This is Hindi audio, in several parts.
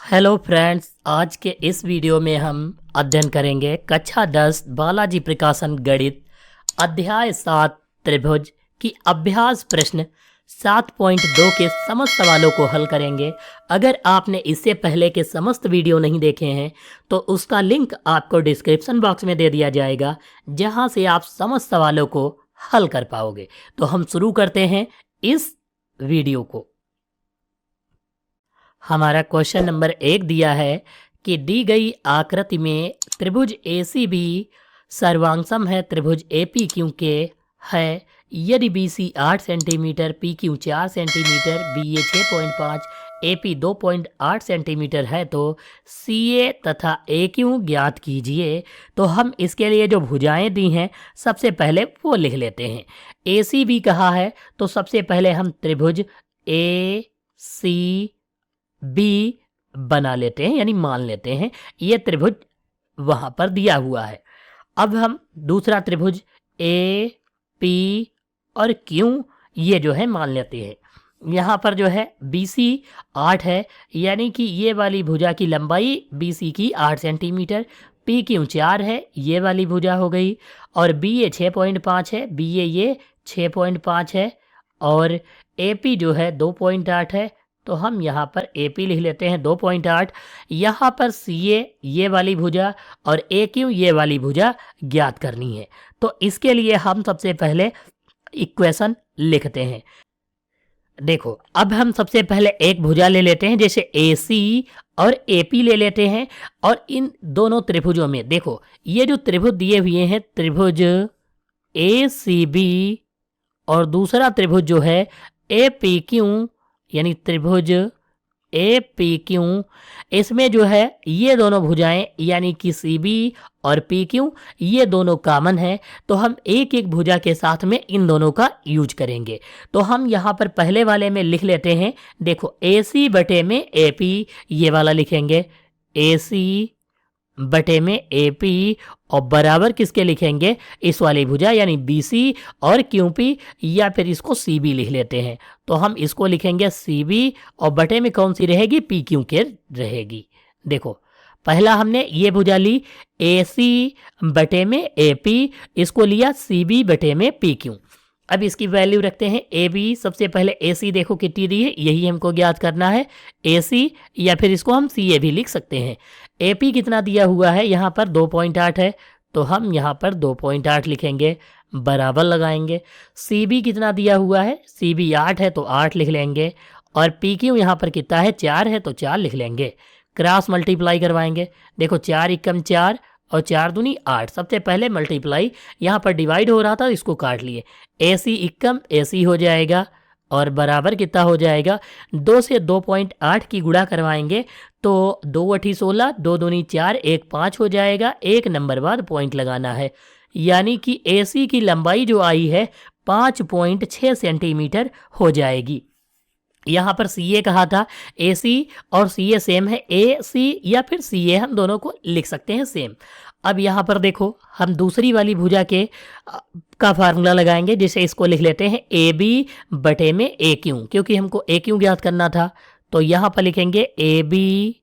हेलो फ्रेंड्स, आज के इस वीडियो में हम अध्ययन करेंगे कक्षा 10 बालाजी प्रकाशन गणित अध्याय 7 त्रिभुज की अभ्यास प्रश्न 7.2 के समस्त सवालों को हल करेंगे। अगर आपने इससे पहले के समस्त वीडियो नहीं देखे हैं तो उसका लिंक आपको डिस्क्रिप्शन बॉक्स में दे दिया जाएगा, जहां से आप समस्त सवालों को हल कर पाओगे। तो हम शुरू करते हैं इस वीडियो को। हमारा क्वेश्चन नंबर 1 दिया है कि दी गई आकृति में त्रिभुज ACB सर्वांगसम है त्रिभुज APQ के है यदि BC 8 centimetre, PQ 4 centimetre, BA 6.5, AP 2.8 centimetre है तो CA तथा AQ ज्ञात कीजिए। तो हम इसके लिए जो भुजाएं दी हैं सबसे पहले वो लिख लेते हैं। ACB कहा है तो सबसे पहले हम त्रिभुज ACB बना लेते हैं, यानी मान लेते हैं ये त्रिभुज वहां पर दिया हुआ है। अब हम दूसरा त्रिभुज AP और Q ये जो है मान लेते हैं। यहाँ पर जो है BC 8 है, यानी कि ये वाली भुजा की लंबाई BC की 8 सेंटीमीटर, PQ 4 है, ये वाली भुजा हो गई, और BA 6.5 है, BA ये 6.5 है, और AP जो है 2.8 है। तो हम यहाँ पर AP लिख लेते हैं 2.8। यहाँ पर CA ये वाली भुजा और AQ ये वाली भुजा ज्ञात करनी है। तो इसके लिए हम सबसे पहले इक्वेशन लिखते हैं। देखो, अब हम सबसे पहले एक भुजा ले लेते हैं, जैसे AC और AP ले लेते हैं, और इन दोनों त्रिभुजों में देखो ये जो त्रिभुज दिए हुए हैं त्रिभुज ACB और दूसरा त्रिभुज जो है APQ यानी त्रिभुज APQ, इसमें जो है ये दोनों भुजाएं यानी कि CB और PQ ये दोनों कॉमन है। तो हम एक एक भुजा के साथ में इन दोनों का यूज करेंगे। तो हम यहाँ पर पहले वाले में लिख लेते हैं, देखो AC बटे में AP ये वाला लिखेंगे, AC बटे में AP, और बराबर किसके लिखेंगे, इस वाली भुजा यानी BC और QP, या फिर इसको CB लिख लेते हैं। तो हम इसको लिखेंगे CB और बटे में कौन सी रहेगी, PQ के रहेगी। देखो पहला हमने ये भुजा ली AC बटे में AP, इसको लिया CB बटे में PQ। अब इसकी वैल्यू रखते हैं AB, सबसे पहले AC देखो कितनी दी है, यही हमको ज्ञात करना है AC, या फिर इसको हम CA भी लिख सकते हैं। AP कितना दिया हुआ है, यहाँ पर 2.8 है, तो हम यहाँ पर 2.8 लिखेंगे, बराबर लगाएंगे। CB कितना दिया हुआ है, CB 8 है तो 8 लिख लेंगे, और PQ यहाँ पर कितना है, 4 है तो 4 लिख लेंगे। क्रॉस मल्टीप्लाई करवाएंगे, देखो 4 एकम 4 और 4 दूनी 8। सबसे पहले मल्टीप्लाई, यहाँ पर डिवाइड हो रहा था इसको काट लिए, AC एकम AC हो जाएगा, और बराबर कितना हो जाएगा, 2 से 2.8 की गुणा करवाएंगे तो 2 × 16, 2 दूनी 4, 1 5 हो जाएगा। एक नंबर बाद पॉइंट लगाना है, यानी कि AC की लंबाई जो आई है 5.6 सेंटीमीटर हो जाएगी। यहाँ पर CA कहा था, AC और CA सेम है, AC या फिर CA हम दोनों को लिख सकते हैं सेम। अब यहाँ पर देखो हम दूसरी वाली भुजा के का फार्मूला लगाएंगे, जैसे इसको लिख लेते हैं AB बटे में AQ, क्योंकि हमको AQ ज्ञात करना था। तो यहाँ पर लिखेंगे AB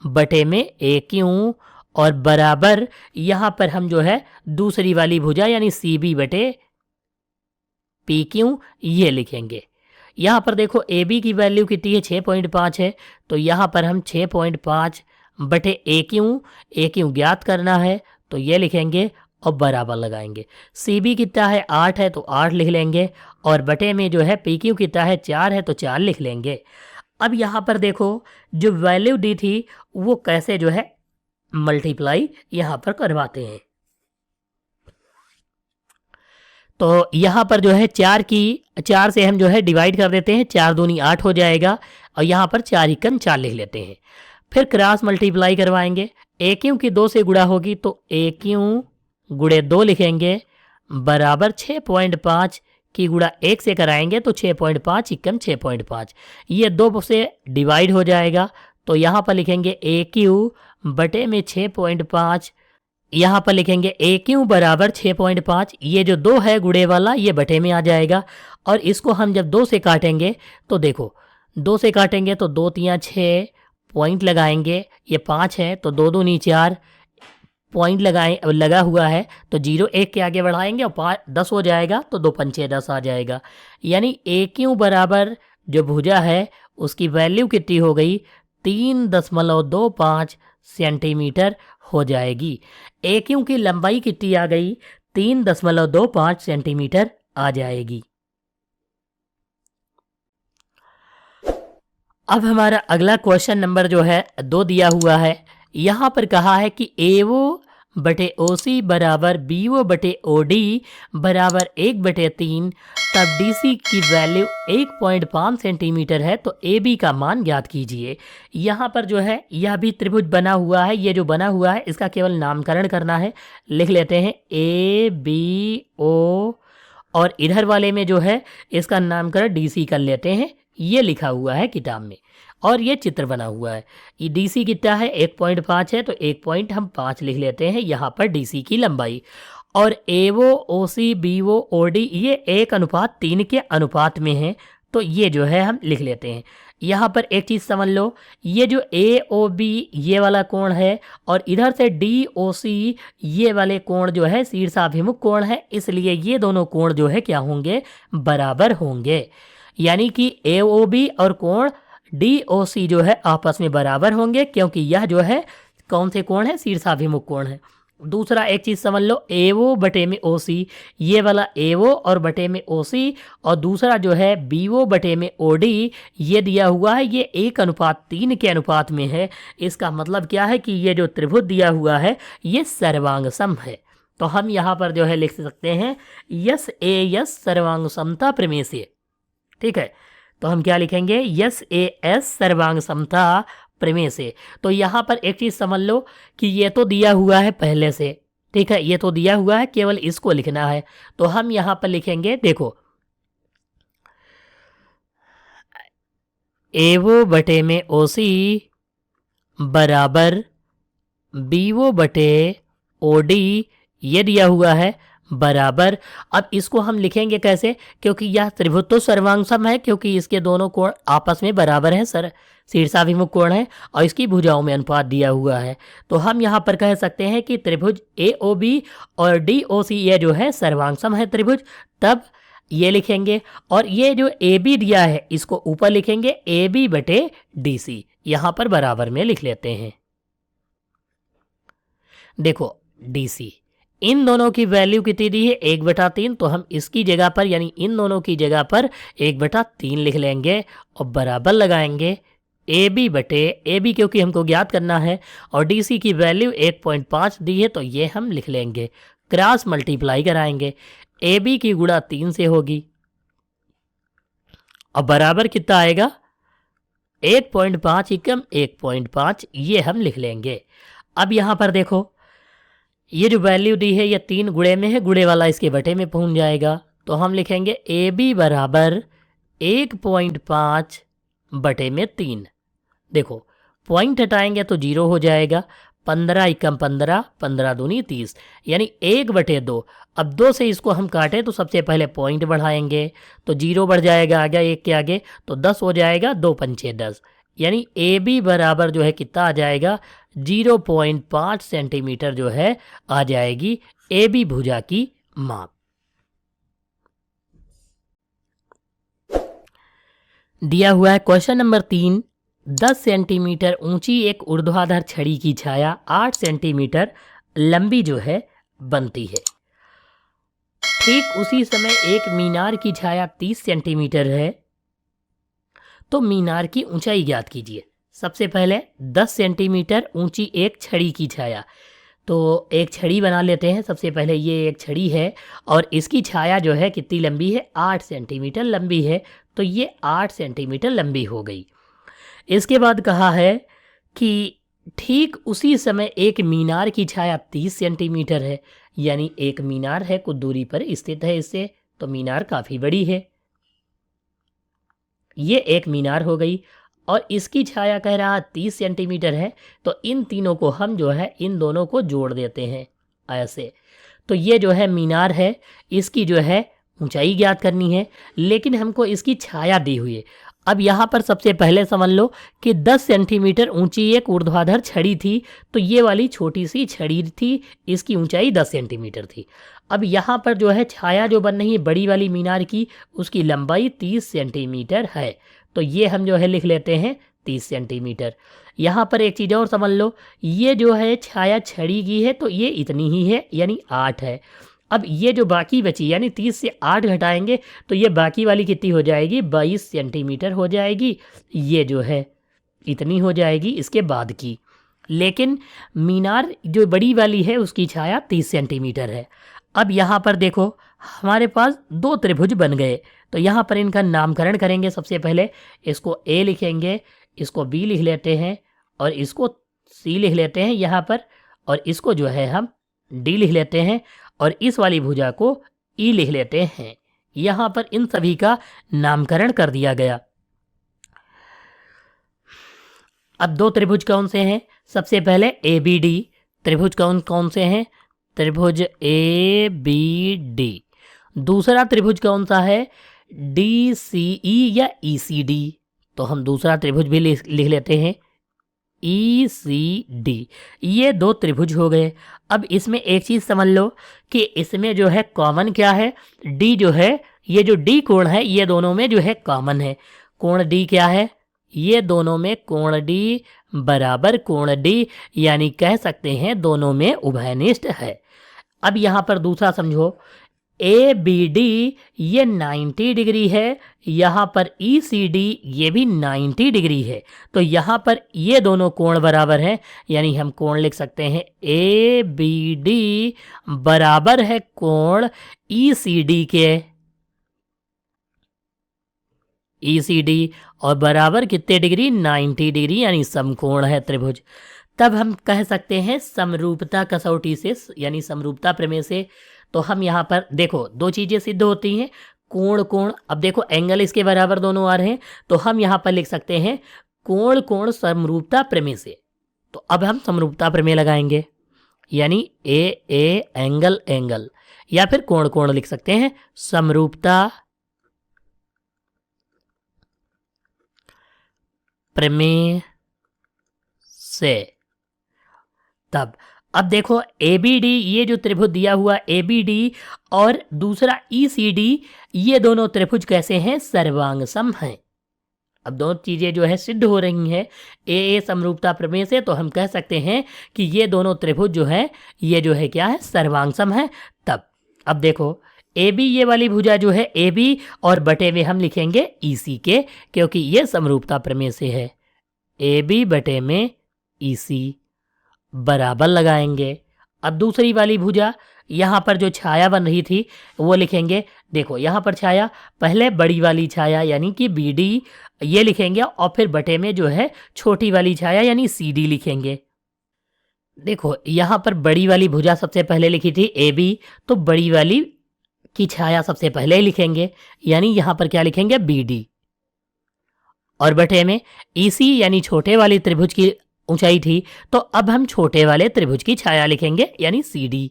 बटे में AQ, और बराबर यहाँ पर हम जो है दूसरी वाली भुजा यानी CB बटे PQ ये लिखेंगे। यहाँ पर देखो AB की वैल्यू कितनी है, 6.5 है, तो यहाँ पर हम 6.5 बटे AQ ज्ञात करना है तो ये लिखेंगे और बराबर लगाएंगे। CB कितना है, 8 है तो 8 लिख लेंगे, और बटे में जो है PQ कितना है, 4 है तो 4 लिख लेंगे। अब यहाँ पर देखो जो वैल्यू दी थी वो कैसे जो है मल्टीप्लाई यहाँ पर करवाते हैं। तो यहाँ पर जो है 4 से हम जो है डिवाइड कर देते हैं, 4 दूनी 8 हो जाएगा, और यहाँ पर 4 एकम 4 लिख लेते हैं। फिर क्रॉस मल्टीप्लाई करवाएंगे, AQ की 2 से गुणा होगी तो AQ गुणे 2 लिखेंगे, बराबर 6.5 की गुणा 1 से कराएंगे तो 6.5 एकम 6.5, ये 2 से डिवाइड हो जाएगा। तो यहाँ पर लिखेंगे AQ बटे में 6.5, यहाँ पर लिखेंगे AQ बराबर 6.5, ये जो 2 है गुणे वाला ये बटे में आ जाएगा, और इसको हम जब 2 से काटेंगे तो देखो 2 से काटेंगे तो 2 × 6 पॉइंट लगाएंगे, ये 5 है तो 2 दूनी 4, पॉइंट लगा हुआ है तो 0 1 के आगे बढ़ाएंगे और 10 हो जाएगा तो 2 पंचे 10 आ जाएगा। यानी ए क्यू बराबर जो भुजा है उसकी वैल्यू कितनी हो गई, 3.25 सेंटीमीटर हो जाएगी। ए क्यू की लंबाई कितनी आ गई, 3.25 सेंटीमीटर आ जाएगी। अब हमारा अगला क्वेश्चन नंबर जो है 2 दिया हुआ है। यहाँ पर कहा है कि AO बटे OC बराबर BO बटे OD बराबर 1/3, तब DC की वैल्यू 1.5 सेंटीमीटर है तो AB का मान ज्ञात कीजिए। यहाँ पर जो है यह भी त्रिभुज बना हुआ है, ये जो बना हुआ है इसका केवल नामकरण करना है। लिख लेते हैं ABO और इधर वाले में जो है इसका नामकरण DC कर लेते हैं। ये लिखा हुआ है किताब में और ये चित्र बना हुआ है। ये DC कितना है, 1.5 है तो 1.5 लिख लेते हैं यहाँ पर DC की लंबाई। और AO OC BO OD ये 1:3 के अनुपात में है तो ये जो है हम लिख लेते हैं। यहाँ पर एक चीज़ समझ लो, ये जो AOB ये वाला कोण है और इधर से DOC ये वाले कोण जो है शीर्षाभिमुख कोण है, इसलिए ये दोनों कोण जो है क्या होंगे, बराबर होंगे। यानी कि AOB और कोण DOC जो है आपस में बराबर होंगे क्योंकि यह जो है कौन से कोण है, शीर्षाभिमुख कोण है। दूसरा एक चीज़ समझ लो, AO बटे में OC ये वाला AO और बटे में OC और दूसरा जो है BO बटे में OD ये दिया हुआ है, ये 1:3 के अनुपात में है। इसका मतलब क्या है कि ये जो त्रिभुज दिया हुआ है ये सर्वांग सम है। तो हम यहाँ पर जो है लिख सकते हैं यस ए यस सर्वांग समता प्रमेय से। ठीक है, तो हम क्या लिखेंगे, यस ए एस सर्वांग समता प्रमेय से। तो यहाँ पर एक चीज़ समझ लो कि ये तो दिया हुआ है पहले से, ठीक है, ये तो दिया हुआ है, केवल इसको लिखना है। तो हम यहाँ पर लिखेंगे, देखो AO बटे में OC बराबर BO बटे OD ये दिया हुआ है बराबर। अब इसको हम लिखेंगे कैसे, क्योंकि यह त्रिभुज तो सर्वांग सम है क्योंकि इसके दोनों कोण आपस में बराबर हैं, शीर्षाभिमुख कोण है और इसकी भुजाओं में अनुपात दिया हुआ है। तो हम यहाँ पर कह सकते हैं कि त्रिभुज AOB और DOC ये जो है सर्वांग सम है त्रिभुज। तब ये लिखेंगे और ये जो AB दिया है इसको ऊपर लिखेंगे AB बटे DC, यहाँ पर बराबर में लिख लेते हैं। देखो DC इन दोनों की वैल्यू कितनी दी है, 1/3, तो हम इसकी जगह पर यानी इन दोनों की जगह पर 1/3 लिख लेंगे और बराबर लगाएंगे AB बटे AB क्योंकि हमको ज्ञात करना है और DC की वैल्यू 1.5 दी है तो ये हम लिख लेंगे। क्रॉस मल्टीप्लाई कराएंगे, AB की गुणा 3 से होगी और बराबर कितना आएगा, 1.5 एकम 1.5, ये हम लिख लेंगे। अब यहाँ पर देखो ये जो वैल्यू दी है ये 3 गुणे में है, गुणे वाला इसके बटे में पहुंच जाएगा। तो हम लिखेंगे AB बराबर 1.5 बटे में 3। देखो पॉइंट हटाएंगे तो 0 हो जाएगा, 15 एकम 15, 15 दूनी 30, यानी 1/2। अब 2 से इसको हम काटें तो सबसे पहले पॉइंट बढ़ाएंगे तो 0 बढ़ जाएगा आगे, 1 के आगे तो 10 हो जाएगा, 2 पंचे 10, यानी AB बराबर जो है कितना आ जाएगा, 0.5 सेंटीमीटर जो है आ जाएगी AB भुजा की माप। दिया हुआ है क्वेश्चन नंबर 3, 10 सेंटीमीटर ऊंची एक ऊर्ध्वाधर छड़ी की छाया 8 सेंटीमीटर लंबी जो है बनती है। ठीक उसी समय एक मीनार की छाया 30 सेंटीमीटर है, तो मीनार की ऊंचाई ज्ञात कीजिए। सबसे पहले 10 सेंटीमीटर ऊंची एक छड़ी की छाया, तो एक छड़ी बना लेते हैं। सबसे पहले ये एक छड़ी है और इसकी छाया जो है कितनी लंबी है, 8 सेंटीमीटर लंबी है, तो ये 8 सेंटीमीटर लंबी हो गई। इसके बाद कहा है कि ठीक उसी समय एक मीनार की छाया 30 सेंटीमीटर है, यानी एक मीनार है कुछ दूरी पर स्थित है इससे, तो मीनार काफ़ी बड़ी है। ये एक मीनार हो गई और इसकी छाया कह रहा 30 सेंटीमीटर है, तो इन तीनों को हम जो है इन दोनों को जोड़ देते हैं ऐसे। तो ये जो है मीनार है, इसकी जो है ऊंचाई ज्ञात करनी है, लेकिन हमको इसकी छाया दी हुई है। अब यहाँ पर सबसे पहले समझ लो कि 10 सेंटीमीटर ऊंची एक ऊर्ध्वाधर छड़ी थी, तो ये वाली छोटी सी छड़ी थी, इसकी ऊंचाई 10 सेंटीमीटर थी। अब यहाँ पर जो है छाया जो बन रही है बड़ी वाली मीनार की, उसकी लंबाई 30 सेंटीमीटर है, तो ये हम जो है लिख लेते हैं 30 सेंटीमीटर। यहाँ पर एक चीज़ और समझ लो, ये जो है छाया छड़ी की है तो ये इतनी ही है, यानी 8 है। अब ये जो बाकी बची यानी 30 से 8 घटाएंगे तो ये बाकी वाली कितनी हो जाएगी, 22 सेंटीमीटर हो जाएगी। ये जो है इतनी हो जाएगी इसके बाद की। लेकिन मीनार जो बड़ी वाली है उसकी छाया 30 सेंटीमीटर है। अब यहाँ पर देखो हमारे पास दो त्रिभुज बन गए, तो यहाँ पर इनका नामकरण करेंगे। सबसे पहले इसको ए लिखेंगे, इसको बी लिख लेते हैं और इसको सी लिख लेते हैं यहाँ पर, और इसको जो है हम डी लिख लेते हैं और इस वाली भुजा को ई लिख लेते हैं। यहाँ पर इन सभी का नामकरण कर दिया गया। अब दो त्रिभुज कौन से हैं, सबसे पहले ए बी डी त्रिभुज कौन कौन से हैं, त्रिभुज ए बी डी। दूसरा त्रिभुज कौन सा है, डी सी ई या ई सी डी, तो हम दूसरा त्रिभुज भी लिख लेते हैं ई सी डी। ये दो त्रिभुज हो गए। अब इसमें एक चीज़ समझ लो कि इसमें जो है कॉमन क्या है, डी जो है, ये जो डी कोण है ये दोनों में जो है कॉमन है। कोण डी क्या है, ये दोनों में कोण डी बराबर कोण डी, यानी कह सकते हैं दोनों में उभयनिष्ठ है। अब यहाँ पर दूसरा समझो, ए बी डी ये 90 डिग्री है, यहाँ पर ई सी डी ये भी 90 डिग्री है, तो यहाँ पर ये दोनों कोण बराबर हैं, यानी हम कोण लिख सकते हैं ए बी डी बराबर है कोण ई सी डी के, ई सी डी और बराबर कितने डिग्री, 90 डिग्री, यानी समकोण है त्रिभुज। तब हम कह सकते हैं समरूपता कसौटी से यानी समरूपता प्रमेय से, तो हम यहाँ पर देखो दो चीज़ें सिद्ध होती हैं, कोण कोण। अब देखो एंगल इसके बराबर दोनों आ रहे हैं, तो हम यहाँ पर लिख सकते हैं कोण कोण समरूपता प्रमेय से। तो अब हम समरूपता प्रमेय लगाएंगे, यानी ए ए एंगल एंगल, या फिर कोण कोण लिख सकते हैं समरूपता प्रमेय से। तब अब देखो ए बी डी ये जो त्रिभुज दिया हुआ ए बी डी और दूसरा ई सी डी, ये दोनों त्रिभुज कैसे हैं, सर्वांग सम हैं। अब दोनों चीजें जो है सिद्ध हो रही हैं ए समरूपता प्रमेय से, तो हम कह सकते हैं कि ये दोनों त्रिभुज जो है ये जो है क्या है, सर्वांग सम है। तब अब देखो ए बी ये वाली भुजा जो है ए बी और बटे में हम लिखेंगे ई सी के, क्योंकि ये समरूपता प्रमेय से है। ए बी बटे में ई सी बराबर लगाएंगे। अब दूसरी वाली भुजा, यहाँ पर जो छाया बन रही थी वो लिखेंगे। देखो यहाँ पर छाया, पहले बड़ी वाली छाया यानी कि बी डी ये लिखेंगे और फिर बटे में जो है छोटी वाली छाया यानी सी डी लिखेंगे। देखो यहाँ पर बड़ी वाली भुजा सबसे पहले लिखी थी ए बी, तो बड़ी वाली की छाया सबसे पहले लिखेंगे, यानी यहाँ पर क्या लिखेंगे बी डी, और बटे में ई सी यानी छोटे वाली त्रिभुज की ऊंचाई थी, तो अब हम छोटे वाले त्रिभुज की छाया लिखेंगे यानी सी डी।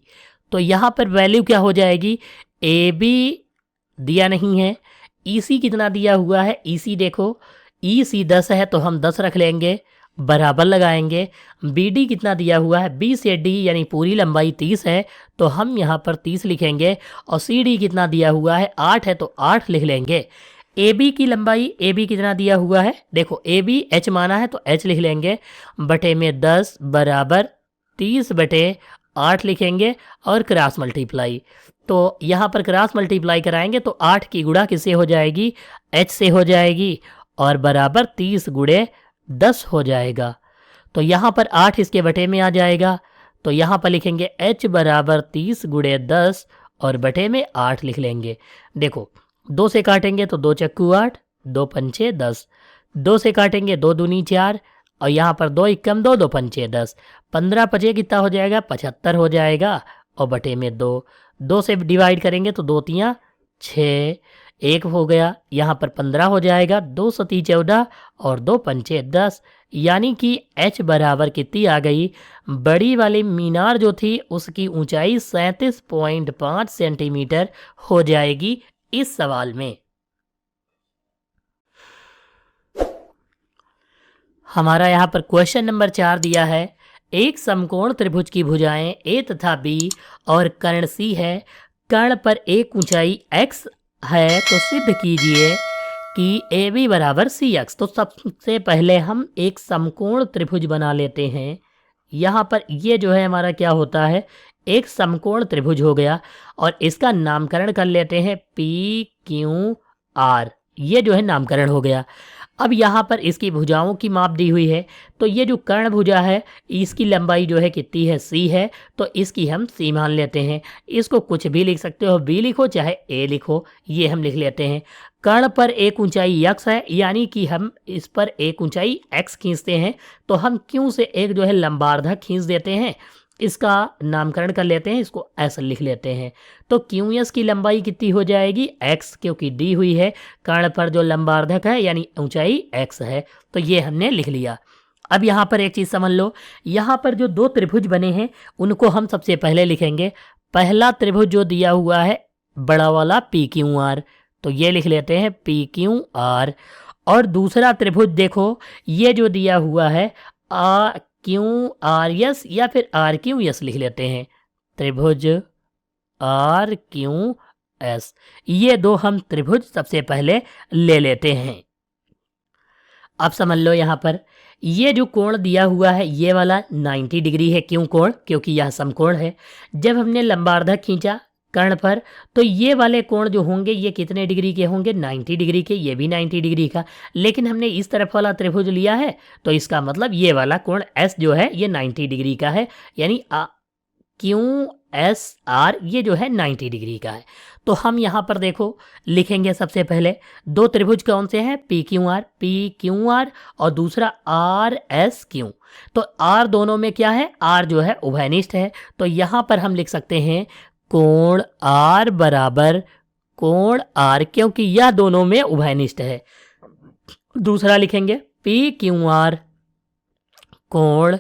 तो यहाँ पर वैल्यू क्या हो जाएगी, ए बी दिया नहीं है, ई सी कितना दिया हुआ है, ई सी देखो ई सी 10 है तो हम 10 रख लेंगे, बराबर लगाएंगे। बी डी कितना दिया हुआ है, बी से डी यानी पूरी लंबाई 30 है तो हम यहाँ पर 30 लिखेंगे, और सी डी कितना दिया हुआ है 8 है तो 8 लिख लेंगे। ए बी की लंबाई, ए बी कितना दिया हुआ है, देखो ए बी एच माना है तो एच लिख लेंगे, बटे में 10 बराबर 30 बटे 8 लिखेंगे और क्रॉस मल्टीप्लाई। तो यहाँ पर क्रॉस मल्टीप्लाई कराएंगे तो 8 की गुणा किससे हो जाएगी, एच से हो जाएगी, और बराबर 30 गुणे 10 हो जाएगा। तो यहाँ पर 8 इसके बटे में आ जाएगा, तो यहाँ पर लिखेंगे एच बराबर 30 गुणे 10 और बटे में 8 लिख लेंगे। देखो 2 से काटेंगे तो 2 चक्कू 8, 2 पंचे 10, 2 से काटेंगे 2 दूनी 4, और यहाँ पर 2 इक्कम 2, 2 पंचे 10, 15 पचे कितना हो जाएगा 75 हो जाएगा, और बटे में 2, 2 से डिवाइड करेंगे तो 2 तियाँ 6, 1 हो गया, यहाँ पर 15 हो जाएगा, 2 सती 14 और 2 पंचे 10, यानी कि h बराबर कितनी आ गई, बड़ी वाली मीनार जो थी उसकी ऊंचाई 37.5 सेंटीमीटर हो जाएगी इस सवाल में। हमारा यहाँ पर क्वेश्चन नंबर 4 दिया है, एक समकोण त्रिभुज की भुजाएं ए तथा बी और कर्ण सी है, कर्ण पर एक ऊंचाई x है, तो सिद्ध कीजिए कि ए बी बराबर सी एक्स। तो सबसे पहले हम एक समकोण त्रिभुज बना लेते हैं। यहाँ पर ये जो है हमारा क्या होता है, एक समकोण त्रिभुज हो गया और इसका नामकरण कर लेते हैं पी क्यू आर। ये जो है नामकरण हो गया। अब यहाँ पर इसकी भुजाओं की माप दी हुई है, तो ये जो कर्ण भुजा है इसकी लंबाई जो है कितनी है, सी है, तो इसकी हम सी मान लेते हैं। इसको कुछ भी लिख सकते हो, बी लिखो चाहे ए लिखो, ये हम लिख लेते हैं। कर्ण पर एक ऊंचाई x है, यानी कि हम इस पर एक ऊंचाई x खींचते हैं, तो हम क्यों से एक जो है लंबार्धक खींच देते हैं, इसका नामकरण कर लेते हैं, इसको ऐसा लिख लेते हैं। तो क्यू एस की लंबाई कितनी हो जाएगी, x, क्योंकि दी हुई है कर्ण पर जो लंबार्धक है यानी ऊंचाई x है, तो ये हमने लिख लिया। अब यहाँ पर एक चीज़ समझ लो, यहाँ पर जो दो त्रिभुज बने हैं उनको हम सबसे पहले लिखेंगे। पहला त्रिभुज जो दिया हुआ है बड़ा वाला पी क्यू आर, तो ये लिख लेते हैं पी क्यू आर। और दूसरा त्रिभुज देखो, ये जो दिया हुआ है क्यू आर एस या फिर आर क्यू एस लिख लेते हैं, त्रिभुज आर क्यू एस। ये दो हम त्रिभुज सबसे पहले ले लेते हैं। अब समझ लो यहाँ पर ये जो कोण दिया हुआ है ये वाला 90 डिग्री है, क्यों कोण, क्योंकि यह समकोण है। जब हमने लंबार्धक खींचा कर्ण पर, तो ये वाले कोण जो होंगे ये कितने डिग्री के होंगे, 90 डिग्री के, ये भी 90 डिग्री का। लेकिन हमने इस तरफ वाला त्रिभुज लिया है, तो इसका मतलब ये वाला कोण एस जो है ये 90 डिग्री का है, यानी क्यू एस आर ये जो है 90 डिग्री का है। तो हम यहाँ पर देखो लिखेंगे सबसे पहले दो त्रिभुज कौन से हैं, पी क्यू आर और दूसरा आर एस क्यू। तो आर दोनों में क्या है, आर जो है उभयनिष्ठ है, तो यहाँ पर हम लिख सकते हैं कोण आर बराबर कोण आर, क्योंकि यह दोनों में उभयनिष्ठ है। दूसरा लिखेंगे पी क्यू आर, कोण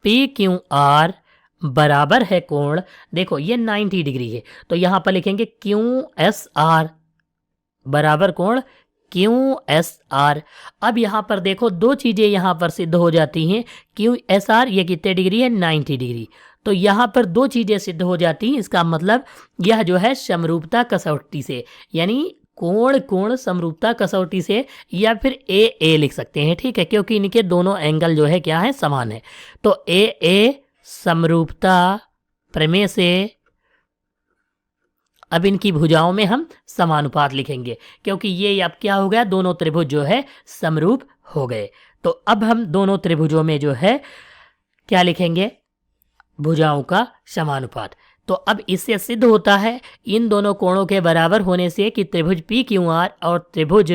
पी क्यू आर बराबर है कोण, देखो ये 90 डिग्री है, तो यहां पर लिखेंगे क्यू एस आर बराबर कोण क्यू एस आर। अब यहां पर देखो दो चीजें यहां पर सिद्ध हो जाती हैं, क्यू एस आर ये कितने डिग्री है, 90 डिग्री, तो यहाँ पर दो चीज़ें सिद्ध हो जाती हैं। इसका मतलब यह जो है समरूपता कसौटी से, यानी कोण कोण समरूपता कसौटी से, या फिर ए लिख सकते हैं, ठीक है, क्योंकि इनके दोनों एंगल जो है क्या है, समान है। तो ए समरूपता प्रमेय से अब इनकी भुजाओं में हम समानुपात लिखेंगे, क्योंकि ये अब क्या हो गया, दोनों त्रिभुज जो है समरूप हो गए। तो अब हम दोनों त्रिभुजों में जो है क्या लिखेंगे, भुजाओं का समानुपात। तो अब इससे सिद्ध होता है इन दोनों कोणों के बराबर होने से कि त्रिभुज पी क्यू आर और त्रिभुज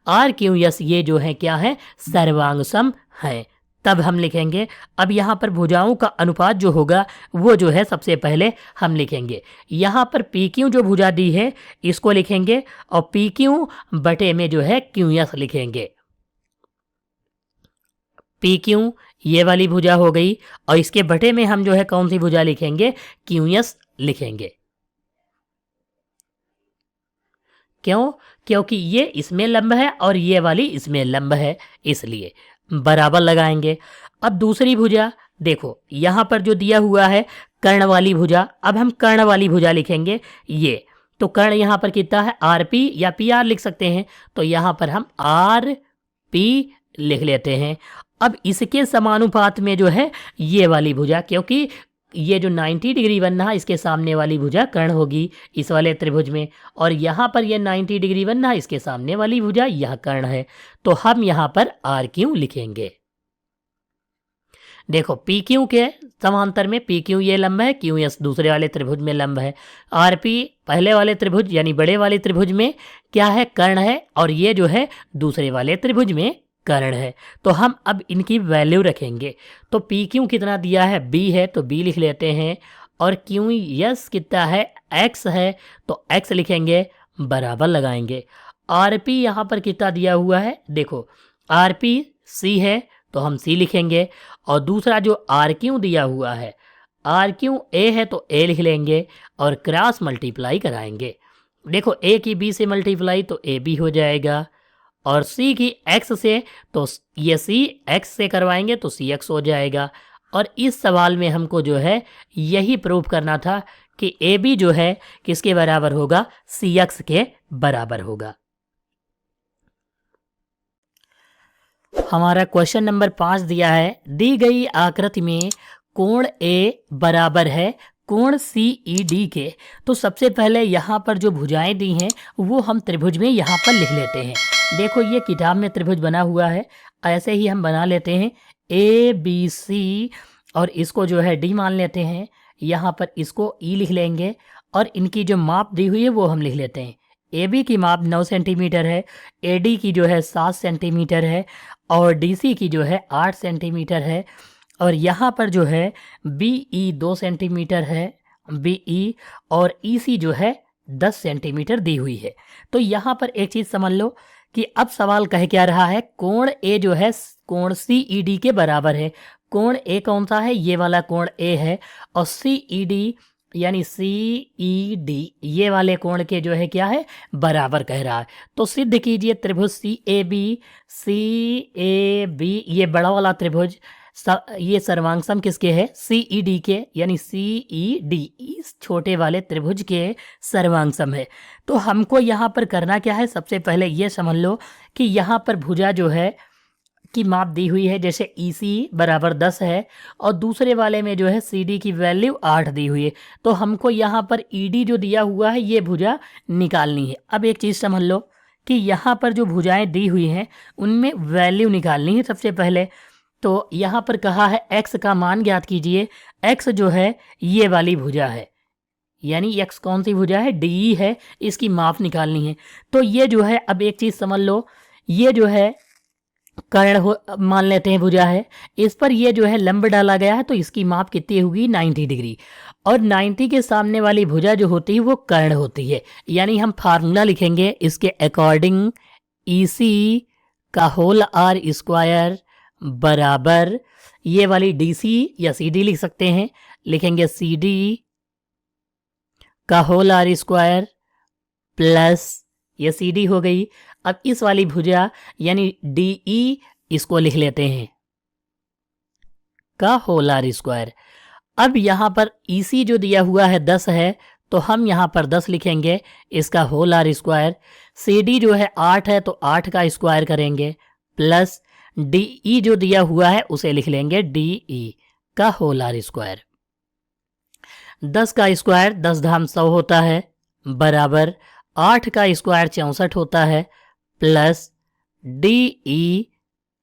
आर क्यू एस ये जो है क्या है, सर्वांग सम है। तब हम लिखेंगे, अब यहाँ पर भुजाओं का अनुपात जो होगा वो जो है सबसे पहले हम लिखेंगे। यहाँ पर पी क्यू जो भुजा दी है इसको लिखेंगे और पी क्यू बटे में जो है क्यू एस लिखेंगे। पी क्यू ये वाली भुजा हो गई और इसके बटे में हम जो है कौन सी भुजा लिखेंगे, क्यू एस लिखेंगे। क्यों, क्योंकि ये इसमें लंब है और ये वाली इसमें लंब है, इसलिए बराबर लगाएंगे। अब दूसरी भुजा देखो, यहां पर जो दिया हुआ है कर्ण वाली भुजा, अब हम कर्ण वाली भुजा लिखेंगे। ये तो कर्ण यहां पर कितना है, आर पी या पी आर लिख सकते हैं, तो यहां पर हम आर पी लिख लेते हैं। अब इसके समानुपात में जो है ये वाली भुजा, क्योंकि ये जो 90 डिग्री बनना है इसके सामने वाली भुजा कर्ण होगी इस वाले त्रिभुज में, और यहाँ पर ये 90 डिग्री बनना है इसके सामने वाली भुजा यह कर्ण है, तो हम यहाँ पर आर क्यू लिखेंगे। देखो पी क्यू के समांतर में पी क्यू ये लंब है, क्यू एस दूसरे वाले त्रिभुज में लंब है, आर पी पहले वाले त्रिभुज यानी बड़े वाले त्रिभुज में क्या है, कर्ण है, और ये जो है दूसरे वाले त्रिभुज में कर्ण है। तो हम अब इनकी वैल्यू रखेंगे। तो पी क्यू कितना दिया है, बी है, तो बी लिख लेते हैं, और क्यू एस कितना है, एक्स है, तो एक्स लिखेंगे, बराबर लगाएंगे। आर पी यहाँ पर कितना दिया हुआ है, देखो आर पी सी है तो हम सी लिखेंगे, और दूसरा जो आर क्यू दिया हुआ है, आर क्यू ए है तो ए लिख लेंगे और क्रॉस मल्टीप्लाई कराएंगे। देखो ए की बी से मल्टीप्लाई तो ए बी हो जाएगा, और सी की एक्स से, तो ये सी एक्स से करवाएंगे तो सी एक्स हो जाएगा। और इस सवाल में हमको जो है यही प्रूव करना था कि ए बी जो है किसके बराबर होगा, सी एक्स के बराबर होगा। हमारा क्वेश्चन नंबर 5 दिया है, दी गई आकृति में कोण ए बराबर है कोण सी ई डी के। तो सबसे पहले यहाँ पर जो भुजाएं दी हैं वो हम त्रिभुज में यहाँ पर लिख लेते हैं। देखो ये किताब में त्रिभुज बना हुआ है, ऐसे ही हम बना लेते हैं ए बी सी, और इसको जो है डी मान लेते हैं। यहाँ पर इसको ई लिख लेंगे और इनकी जो माप दी हुई है वो हम लिख लेते हैं। ए बी की माप 9 सेंटीमीटर है, ए डी की जो है 7 सेंटीमीटर है, और डी सी की जो है 8 सेंटीमीटर है, और यहाँ पर जो है बी ई 2 सेंटीमीटर है, बी ई, और ई सी जो है 10 सेंटीमीटर दी हुई है। तो यहाँ पर एक चीज़ समझ लो कि अब सवाल कह क्या रहा है, कोण ए जो है कोण सी ई डी के बराबर है। कोण ए कौन सा है, ये वाला कोण ए है, और सी ई डी यानी सी ई डी ये वाले कोण के जो है क्या है, बराबर कह रहा है। तो सिद्ध कीजिए त्रिभुज सी ए बी, ये बड़ा वाला त्रिभुज, ये सर्वांगसम किसके है, सी ई डी के, यानी सी ई डी इस छोटे वाले त्रिभुज के सर्वांगसम है। तो हमको यहाँ पर करना क्या है, सबसे पहले ये समझ लो कि यहाँ पर भुजा जो है की माप दी हुई है, जैसे ई सी बराबर 10 है और दूसरे वाले में जो है सी डी की वैल्यू 8 दी हुई है। तो हमको यहाँ पर ई डी जो दिया हुआ है ये भुजा निकालनी है। अब एक चीज़ समझ लो कि यहाँ पर जो भुजाएं दी हुई हैं उनमें वैल्यू निकालनी है सबसे पहले। तो यहाँ पर कहा है एक्स का मान ज्ञात कीजिए। एक्स जो है ये वाली भुजा है, यानी एक्स कौन सी भुजा है, डी है, इसकी माप निकालनी है। तो ये जो है, अब एक चीज़ समझ लो, ये जो है कर्ण हो मान लेते हैं भुजा है, इस पर ये जो है लंब डाला गया है, तो इसकी माप कितनी होगी, 90 डिग्री। और 90 के सामने वाली भुजा जो होती है वो कर्ण होती है, यानी हम फार्मूला लिखेंगे इसके अकॉर्डिंग, ई सी का होल आर स्क्वायर बराबर, ये वाली डी सी या सी डी लिख सकते हैं, लिखेंगे सी डी का होल आर स्क्वायर प्लस, ये सी डी हो गई। अब इस वाली भुजा यानी डी ई, इसको लिख लेते हैं का होल आर स्क्वायर। अब यहाँ पर ई सी जो दिया हुआ है 10 है, तो हम यहाँ पर 10 लिखेंगे, इसका whole R square. C D जो है 8 है, तो 8 का स्क्वायर करेंगे, प्लस डी ई जो दिया हुआ है उसे लिख लेंगे डी ई का होल आर स्क्वायर। 10 का स्क्वायर 10 धाम 100 होता है, बराबर 8 का स्क्वायर 64 होता है, प्लस डी ई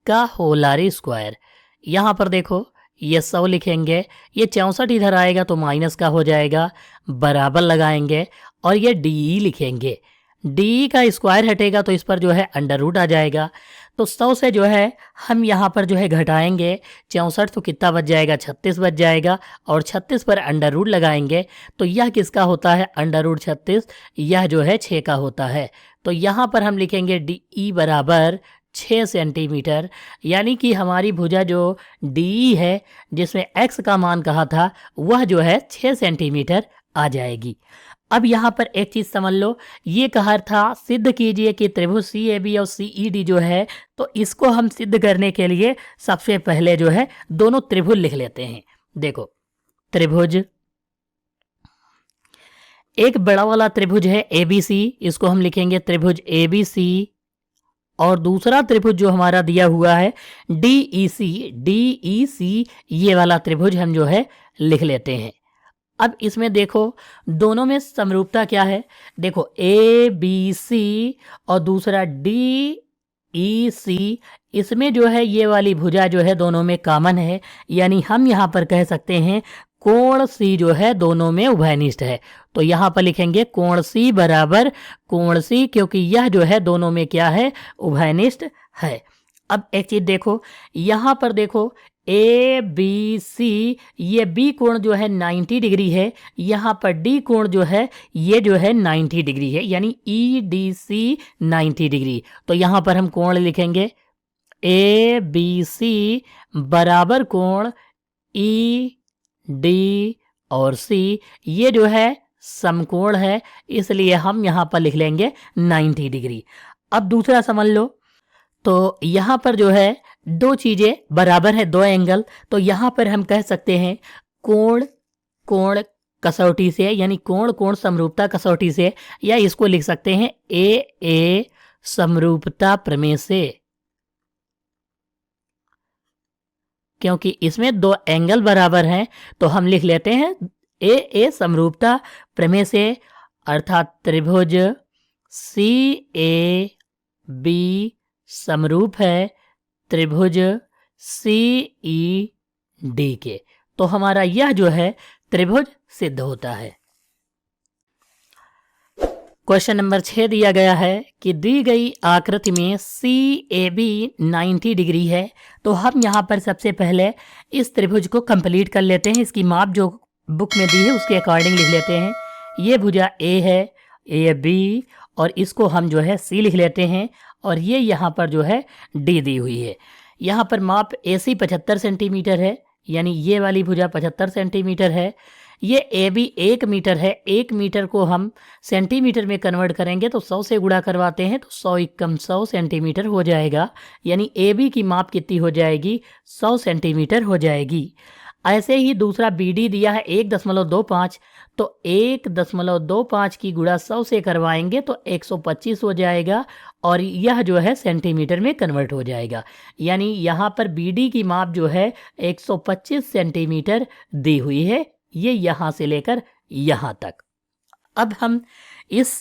का होल आर स्क्वायर। यहाँ पर देखो ये 100 लिखेंगे, ये 64 इधर आएगा तो माइनस का हो जाएगा, बराबर लगाएंगे और ये डी ई लिखेंगे। डी का स्क्वायर हटेगा तो इस पर जो है अंडर रूट आ जाएगा। तो 100 से जो है हम यहाँ पर जो है घटाएंगे 64, तो कितना बच जाएगा, 36 बच जाएगा, और 36 पर अंडर रूट लगाएंगे तो यह किसका होता है, अंडर रूट 36, यह जो है 6 का होता है। तो यहाँ पर हम लिखेंगे डी ई बराबर 6 सेंटीमीटर, यानी कि हमारी भुजा जो डी है जिसमें एक्स का मान कहा था वह जो है 6 सेंटीमीटर आ जाएगी। अब यहाँ पर एक चीज़ समझ लो, ये कहा था सिद्ध कीजिए कि त्रिभुज सी ए बी और सी ई डी जो है, तो इसको हम सिद्ध करने के लिए सबसे पहले जो है दोनों त्रिभुज लिख लेते हैं। देखो त्रिभुज, एक बड़ा वाला त्रिभुज है ए बी सी, इसको हम लिखेंगे त्रिभुज ए बी सी, और दूसरा त्रिभुज जो हमारा दिया हुआ है डी ई सी, ये वाला त्रिभुज हम जो है लिख लेते हैं। अब इसमें देखो दोनों में समरूपता क्या है, देखो ए बी सी और दूसरा डी ई सी, इसमें जो है ये वाली भुजा जो है दोनों में कॉमन है, यानी हम यहाँ पर कह सकते हैं कोण सी जो है दोनों में उभयनिष्ठ है। तो यहाँ पर लिखेंगे कोण सी बराबर कोण सी, क्योंकि यह जो है दोनों में क्या है, उभयनिष्ठ है। अब एक चीज देखो, यहाँ पर देखो ए बी सी, ये बी कोण जो है 90 डिग्री है, यहाँ पर डी कोण जो है ये जो है 90 डिग्री है, यानी ई डी सी 90 डिग्री। तो यहाँ पर हम कोण लिखेंगे ए बी सी बराबर कोण ई डी और सी, ये जो है समकोण है, इसलिए हम यहाँ पर लिख लेंगे 90 डिग्री। अब दूसरा समझ लो, तो यहाँ पर जो है दो चीजें बराबर है, दो एंगल, तो यहाँ पर हम कह सकते हैं कोण कोण कसौटी से, यानी कोण कोण समरूपता कसौटी से, या इसको लिख सकते हैं ए समरूपता प्रमेय से, क्योंकि इसमें दो एंगल बराबर हैं तो हम लिख लेते हैं ए समरूपता प्रमेय से, अर्थात त्रिभुज सी ए बी समरूप है त्रिभुज सी ई डी के। तो हमारा यह जो है त्रिभुज सिद्ध होता है। क्वेश्चन नंबर 6 दिया गया है कि दी गई आकृति में सी ए बी 90 डिग्री है, तो हम यहाँ पर सबसे पहले इस त्रिभुज को कंप्लीट कर लेते हैं। इसकी माप जो बुक में दी है उसके अकॉर्डिंग लिख लेते हैं। ये भुजा ए है, ए बी, और इसको हम जो है सी लिख लेते हैं, और ये यहाँ पर जो है डी दी हुई है। यहाँ पर माप ए सी 75 सेंटीमीटर है, यानी ये वाली भुजा 75 सेंटीमीटर है। ये ए बी 1 मीटर है, 1 मीटर को हम सेंटीमीटर में कन्वर्ट करेंगे तो 100 से गुणा करवाते हैं तो 100 एकम 100 सेंटीमीटर हो जाएगा, यानी ए बी की माप कितनी हो जाएगी, 100 सेंटीमीटर हो जाएगी। ऐसे ही दूसरा बी डी दिया है 1.25, तो 1.25 की गुणा 100 से करवाएंगे तो 125 हो जाएगा, और यह जो है सेंटीमीटर में कन्वर्ट हो जाएगा, यानी यहाँ पर बी डी की माप जो है 125 सेंटीमीटर दी हुई है, ये यहाँ से लेकर यहाँ तक। अब हम इस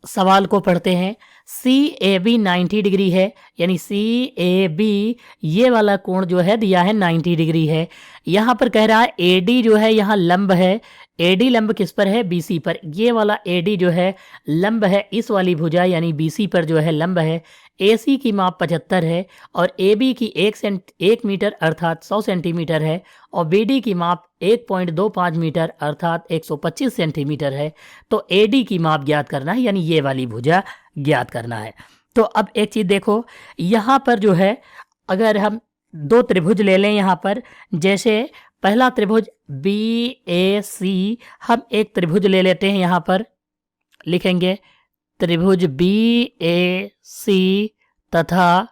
सवाल को पढ़ते हैं। सी ए बी 90 डिग्री है, यानी सी ए बी ये वाला कोण जो है दिया है 90 डिग्री है। यहाँ पर कह रहा है ए डी जो है यहाँ लंब है, ए डी लंब किस पर है, बी सी पर। ये वाला ए डी जो है लंब है इस वाली भुजा यानी बी सी पर जो है लंब है। ए सी की माप 75 है और ए बी की 1 मीटर अर्थात 100 सेंटीमीटर है, और बी डी की माप 1.25 मीटर अर्थात 125 सेंटीमीटर है। तो ए डी की माप ज्ञात करना है, यानी ये वाली भुजा ज्ञात करना है। तो अब एक चीज़ देखो, यहाँ पर जो है अगर हम दो त्रिभुज ले लें यहाँ पर, जैसे पहला त्रिभुज बी ए सी, हम एक त्रिभुज ले लेते हैं, यहाँ पर लिखेंगे त्रिभुज बी ए सी, तथा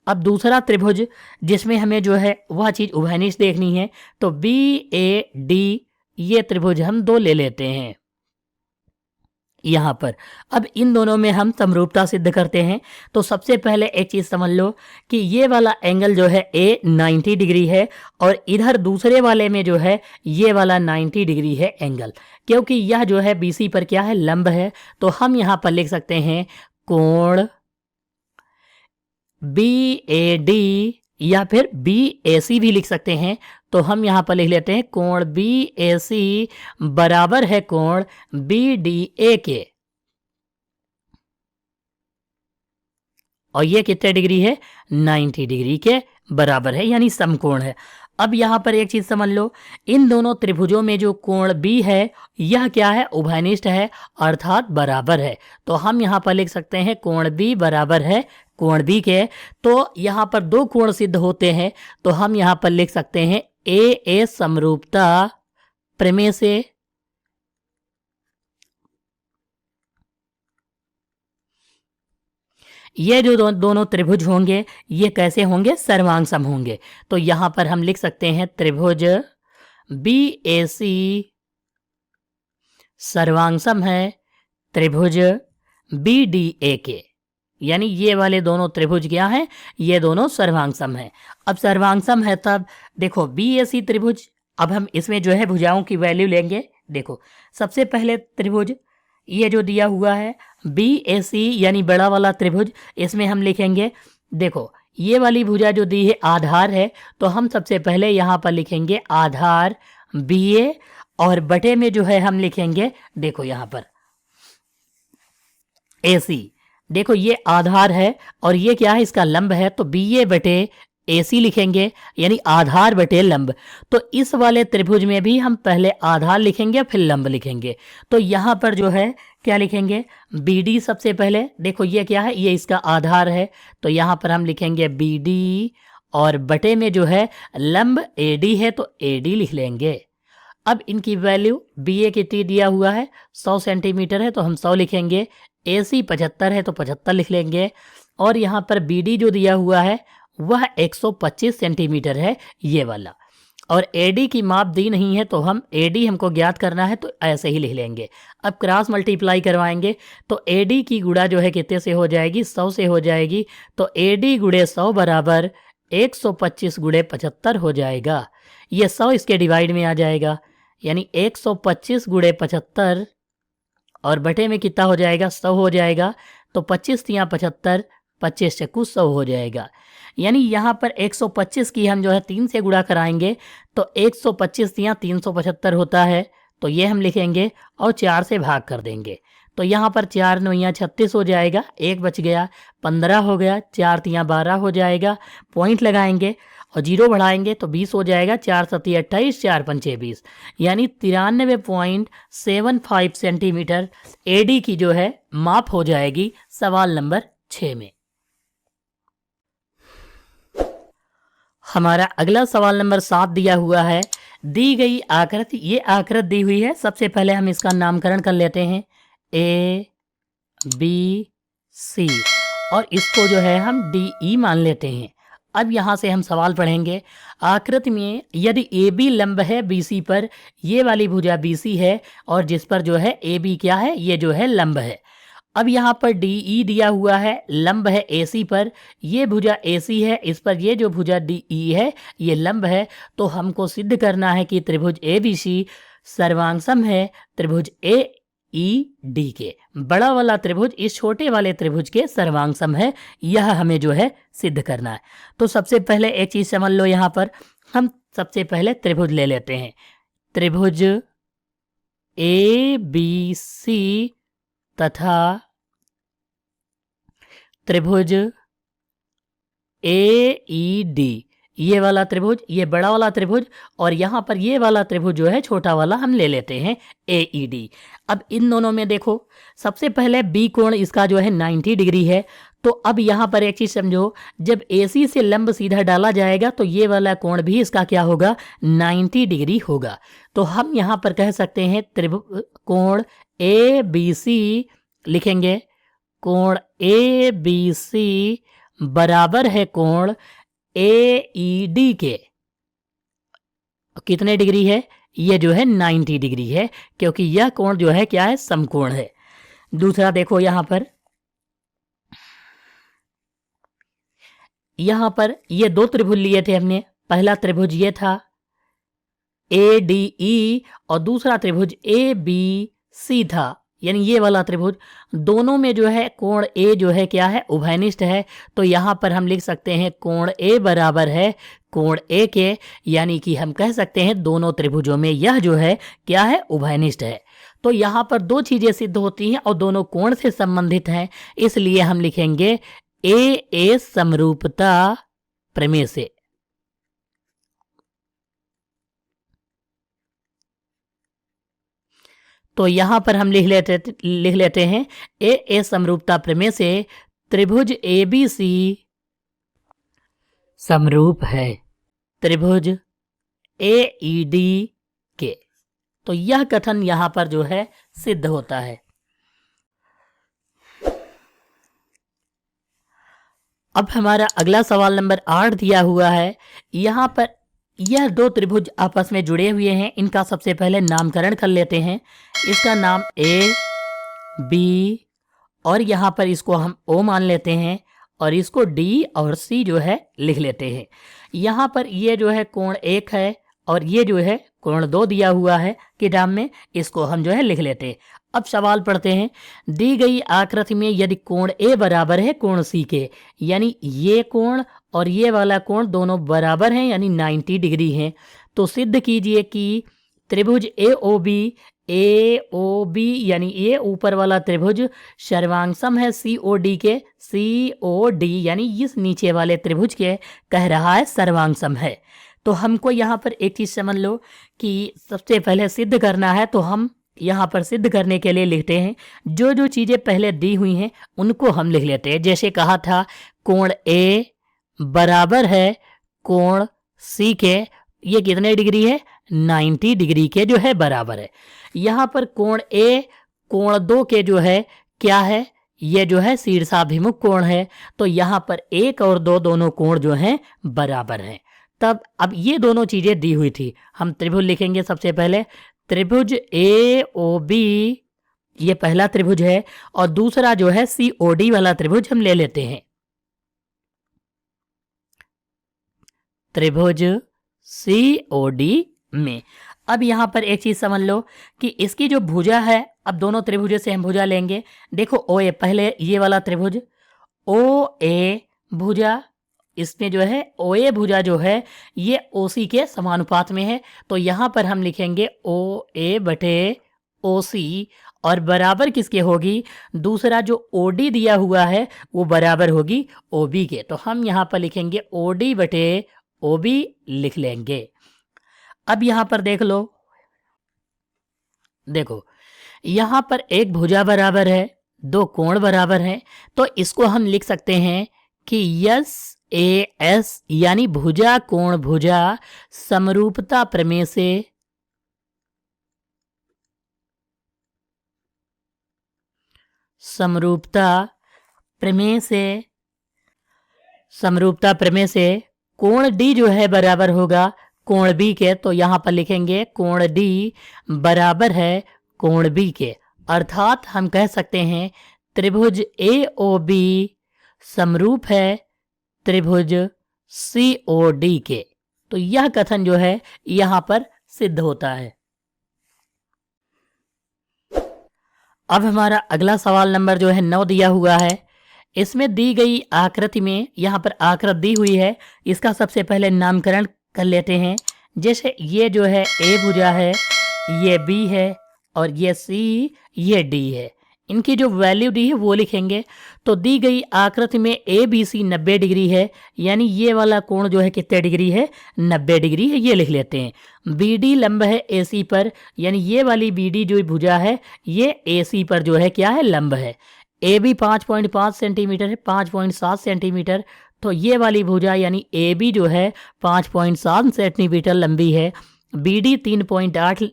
अब दूसरा त्रिभुज जिसमें हमें जो है वह चीज़ उभयनिष्ठ देखनी है, तो बी ए डी ये त्रिभुज हम दो ले लेते हैं यहाँ पर। अब इन दोनों में हम समरूपता सिद्ध करते हैं। तो सबसे पहले एक चीज़ समझ लो कि ये वाला एंगल जो है ए 90 डिग्री है, और इधर दूसरे वाले में जो है ये वाला 90 डिग्री है एंगल, क्योंकि यह जो है बीसी पर क्या है, लंब है। तो हम यहाँ पर लिख सकते हैं कोण बी ए डी, या फिर बी ए सी भी लिख सकते हैं। तो हम यहाँ पर लिख लेते हैं कोण बी ए सी बराबर है कोण बी डी ए के, और ये कितने डिग्री है, 90 डिग्री के बराबर है, यानी समकोण है। अब यहाँ पर एक चीज समझ लो, इन दोनों त्रिभुजों में जो कोण बी है यह क्या है, उभयनिष्ठ है अर्थात बराबर है। तो हम यहाँ पर लिख सकते हैं कोण बी बराबर है कोण बी के। तो यहाँ पर दो कोण सिद्ध होते हैं, तो हम यहाँ पर लिख सकते हैं ए समरूपता प्रमेय से ये जो दोनों त्रिभुज होंगे ये कैसे होंगे, सर्वांग सम होंगे। तो यहां पर हम लिख सकते हैं त्रिभुज बी ए सी सर्वांग सम है त्रिभुज बी डी ए के, यानी ये वाले दोनों त्रिभुज क्या हैं, ये दोनों सर्वांग सम है। अब सर्वांग सम है तब देखो बी ए सी त्रिभुज, अब हम इसमें जो है भुजाओं की वैल्यू लेंगे। देखो सबसे पहले त्रिभुज ये जो दिया हुआ है बी ए सी यानी बड़ा वाला त्रिभुज, इसमें हम लिखेंगे, देखो ये वाली भुजा जो दी है आधार है, तो हम सबसे पहले यहाँ पर लिखेंगे आधार बी ए, और बटे में जो है हम लिखेंगे, देखो यहाँ पर ए सी। देखो ये आधार है और ये क्या है, इसका लंब है, तो बी ए बटे ए सी लिखेंगे, यानी आधार बटे लंब। तो इस वाले त्रिभुज में भी हम पहले आधार लिखेंगे फिर लंब लिखेंगे। तो यहाँ पर जो है क्या लिखेंगे, बी डी सबसे पहले, देखो ये क्या है, ये इसका आधार है, तो यहाँ पर हम लिखेंगे बी डी, और बटे में जो है लंब ए डी है तो ए डी लिख लेंगे। अब इनकी वैल्यू बी ए कितनी दिया हुआ है, 100 सेंटीमीटर है तो हम 100 लिखेंगे, ए सी 75 है तो 75 लिख लेंगे, और यहाँ पर BD जो दिया हुआ है वह 125 सेंटीमीटर है, ये वाला। और AD की माप दी नहीं है तो हम AD हमको ज्ञात करना है तो ऐसे ही लिख लेंगे। अब क्रॉस मल्टीप्लाई करवाएंगे तो AD की गुणा जो है कितने से हो जाएगी, 100 से हो जाएगी। तो AD गुणे 100 बराबर 125 गुणे 75 हो जाएगा। ये 100 इसके डिवाइड में आ जाएगा, यानी 125 गुणे 75 और बटे में कितना हो जाएगा, 100 हो जाएगा। तो 25 तियाँ 75, 25 चक्कू 100 हो जाएगा। यानी यहाँ पर 125 की हम जो है 3 से गुणा कराएंगे तो 125 तियाँ 375 होता है, तो ये हम लिखेंगे और 4 से भाग कर देंगे। तो यहाँ पर 4 9 36 हो जाएगा, 1 बच गया, 15 हो गया, 4 तियाँ 12 हो जाएगा। पॉइंट लगाएंगे और 0 बढ़ाएंगे तो 20 हो जाएगा, 4 सती 28, 4 पंचे 20, यानी 93.75 सेंटीमीटर AD की जो है माप हो जाएगी सवाल नंबर 6 में। हमारा अगला सवाल नंबर 7 दिया हुआ है। दी गई आकृति, ये आकृति दी हुई है। सबसे पहले हम इसका नामकरण कर लेते हैं ABC और इसको जो है हम DE मान लेते हैं। अब यहाँ से हम सवाल पढ़ेंगे। आकृति में यदि AB लंब है BC पर, ये वाली भुजा BC है और जिस पर जो है AB क्या है, ये जो है लंब है। अब यहाँ पर DE दिया हुआ है, लंब है AC पर, ये भुजा AC है, इस पर ये जो भुजा DE है ये लंब है। तो हमको सिद्ध करना है कि त्रिभुज ABC सर्वांगसम है त्रिभुज AED के। बड़ा वाला त्रिभुज इस छोटे वाले त्रिभुज के सर्वांगसम है, यह हमें जो है सिद्ध करना है। तो सबसे पहले एक चीज समझ लो, यहाँ पर हम सबसे पहले त्रिभुज ले लेते हैं। त्रिभुज ABC तथा त्रिभुज AED, ये वाला त्रिभुज, ये बड़ा वाला त्रिभुज और यहाँ पर ये वाला त्रिभुज जो है छोटा वाला हम ले लेते हैं AED। अब इन दोनों में देखो, सबसे पहले B कोण इसका जो है 90 डिग्री है। तो अब यहाँ पर एक चीज समझो, जब AC से लंब सीधा डाला जाएगा तो ये वाला कोण भी इसका क्या होगा, 90 डिग्री होगा। तो हम यहाँ पर कह सकते हैं त्रिभुज कोण ABC लिखेंगे, कोण ABC बराबर है कोण AED के। कितने डिग्री है, ये जो है 90 डिग्री है, क्योंकि यह कोण जो है क्या है, समकोण है। दूसरा देखो, यहाँ पर ये दो त्रिभुज लिए थे हमने। पहला त्रिभुज ये था ADE और दूसरा त्रिभुज ABC था, यानी ये वाला त्रिभुज। दोनों में जो है कोण A जो है क्या है, उभयनिष्ठ है। तो यहाँ पर हम लिख सकते हैं कोण A बराबर है कोण A के, यानी कि हम कह सकते हैं दोनों त्रिभुजों में यह जो है क्या है, उभयनिष्ठ है। तो यहाँ पर दो चीजें सिद्ध होती हैं और दोनों कोण से संबंधित हैं, इसलिए हम लिखेंगे AA समरूपता प्रमेय से। तो यहां पर हम लिख लेते हैं AA समरूपता प्रमेय से त्रिभुज ABC समरूप है त्रिभुज AED के। तो यह कथन यहां पर जो है सिद्ध होता है। अब हमारा अगला सवाल नंबर 8 दिया हुआ है। यहां पर यह दो त्रिभुज आपस में जुड़े हुए हैं, इनका सबसे पहले नामकरण कर लेते हैं। इसका नाम A B और यहाँ पर इसको हम O मान लेते हैं और इसको D और C जो है लिख लेते हैं। यहाँ पर ये जो है कोण 1 है और ये जो है कोण 2 दिया हुआ है किताब में, इसको हम जो है लिख लेते हैं। अब सवाल पढ़ते हैं। दी गई आकृति में यदि कोण A बराबर है कोण C के, यानी ये कोण और ये वाला कोण दोनों बराबर हैं, यानी 90 डिग्री हैं, तो सिद्ध कीजिए कि त्रिभुज AOB यानी ये ऊपर वाला त्रिभुज सर्वांगसम है COD के। COD यानी इस नीचे वाले त्रिभुज के कह रहा है सर्वांगसम है। तो हमको यहाँ पर एक चीज समझ लो कि सबसे पहले सिद्ध करना है, तो हम यहाँ पर सिद्ध करने के लिए लिखते हैं जो जो चीजें पहले दी हुई हैं उनको हम लिख लेते हैं। जैसे कहा था कोण A बराबर है कोण C के, ये कितने डिग्री है, 90 डिग्री के जो है बराबर है। यहाँ पर कोण A कोण 2 के जो है क्या है, ये जो है शीर्षाभिमुख कोण है, तो यहाँ पर 1 और 2 दोनों कोण जो हैं बराबर हैं। तब अब ये दोनों चीजें दी हुई थी, हम त्रिभुज लिखेंगे। सबसे पहले त्रिभुज AOB, ये पहला त्रिभुज है, और दूसरा जो है COD वाला त्रिभुज हम ले लेते हैं। त्रिभुज COD में अब यहां पर एक चीज समझ लो कि इसकी जो भुजा है, अब दोनों त्रिभुजों से हम भुजा लेंगे। देखो OA, पहले ये वाला त्रिभुज OA भुजा, इसमें जो है OA भुजा जो है ये OC के समानुपात में है, तो यहां पर हम लिखेंगे OA बटे OC, और बराबर किसके होगी, दूसरा जो OD दिया हुआ है वो बराबर होगी OB के, तो हम यहां पर लिखेंगे OD बटे OB लिख लेंगे। अब यहां पर देख लो, देखो यहां पर एक भुजा बराबर है, 2 कोण बराबर हैं, तो इसको हम लिख सकते हैं कि SAS यानी भुजा कोण भुजा समरूपता प्रमेय से समरूपता प्रमेय से कोण D जो है बराबर होगा कोण B के, तो यहां पर लिखेंगे कोण D बराबर है कोण B के, अर्थात हम कह सकते हैं त्रिभुज AOB समरूप है त्रिभुज COD के। तो यह कथन जो है यहां पर सिद्ध होता है। अब हमारा अगला सवाल नंबर जो है 9 दिया हुआ है। इसमें दी गई आकृति में, यहाँ पर आकृति दी हुई है, इसका सबसे पहले नामकरण कर लेते हैं। जैसे ये जो है A भुजा है, ये B है, और ये C, ये D है। इनकी जो वैल्यू दी है वो लिखेंगे। तो दी गई आकृति में ABC 90 डिग्री है, यानी ये वाला कोण जो है कितने डिग्री है, 90 डिग्री है, ये लिख लेते हैं। BD लंब है AC पर, यानी ये वाली BD जो भुजा है ये AC पर जो है क्या है, लंब है। AB 5.5 सेंटीमीटर है, 5.7 सेंटीमीटर, तो ये वाली भुजा यानी AB जो है 5.7 सेंटीमीटर लंबी है। BD 3.8,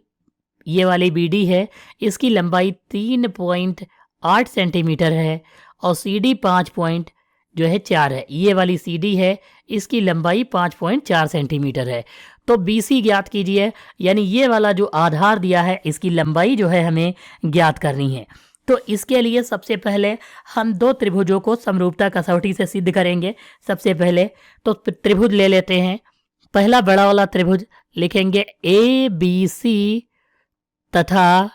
ये वाली BD है, इसकी लंबाई 3.8 सेंटीमीटर है, और CD 5.4 है, ये वाली CD है, इसकी लंबाई 5.4 सेंटीमीटर है। तो BC ज्ञात कीजिए, यानी ये वाला जो आधार दिया है इसकी लंबाई जो है हमें ज्ञात करनी है। तो इसके लिए सबसे पहले हम 2 त्रिभुजों को समरूपता कसौटी से सिद्ध करेंगे। सबसे पहले तो त्रिभुज ले लेते हैं। पहला बड़ा वाला त्रिभुज लिखेंगे ABC तथा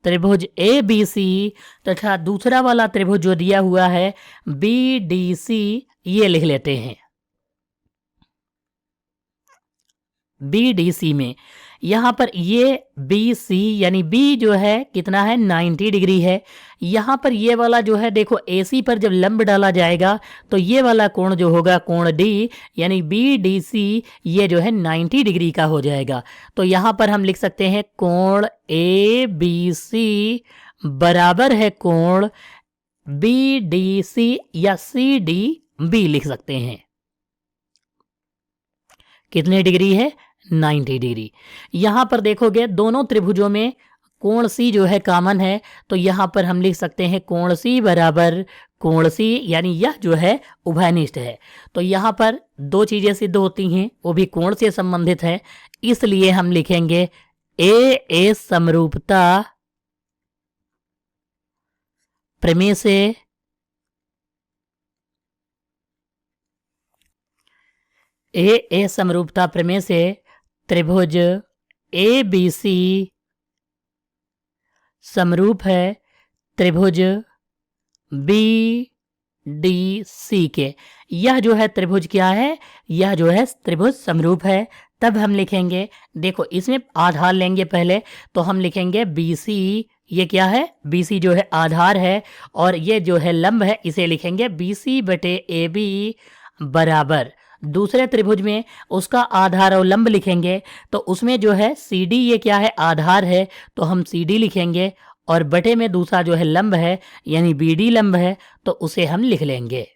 त्रिभुज ABC, तथा दूसरा वाला त्रिभुज जो दिया हुआ है BDC, ये लिख लेते हैं। BDC में यहाँ पर ये BC यानी B जो है कितना है, 90 डिग्री है। यहाँ पर ये वाला जो है देखो AC पर जब लंब डाला जाएगा तो ये वाला कोण जो होगा कोण D यानी BDC, ये जो है 90 डिग्री का हो जाएगा। तो यहाँ पर हम लिख सकते हैं कोण ABC बराबर है कोण BDC या CDB लिख सकते हैं। कितने डिग्री है, 90 डिग्री। यहां पर देखोगे दोनों त्रिभुजों में कोण C जो है कॉमन है, तो यहां पर हम लिख सकते हैं कोण C बराबर कोण C, यानी यह जो है उभयनिष्ठ है। तो यहां पर 2 चीजें सिद्ध होती हैं, वो भी कोण से संबंधित है, इसलिए हम लिखेंगे A समरूपता प्रमेय से A समरूपता प्रमेय से त्रिभुज ABC समरूप है त्रिभुज BDC के। यह जो है त्रिभुज क्या है, यह जो है त्रिभुज समरूप है। तब हम लिखेंगे, देखो इसमें आधार लेंगे पहले, तो हम लिखेंगे BC, ये क्या है, BC जो है आधार है, और ये जो है लंब है, इसे लिखेंगे BC बटे AB बराबर। दूसरे त्रिभुज में उसका आधार और लंब लिखेंगे, तो उसमें जो है CD ये क्या है, आधार है, तो हम CD लिखेंगे, और बटे में दूसरा जो है लंब है यानी BD लंब है, तो उसे हम लिख लेंगे।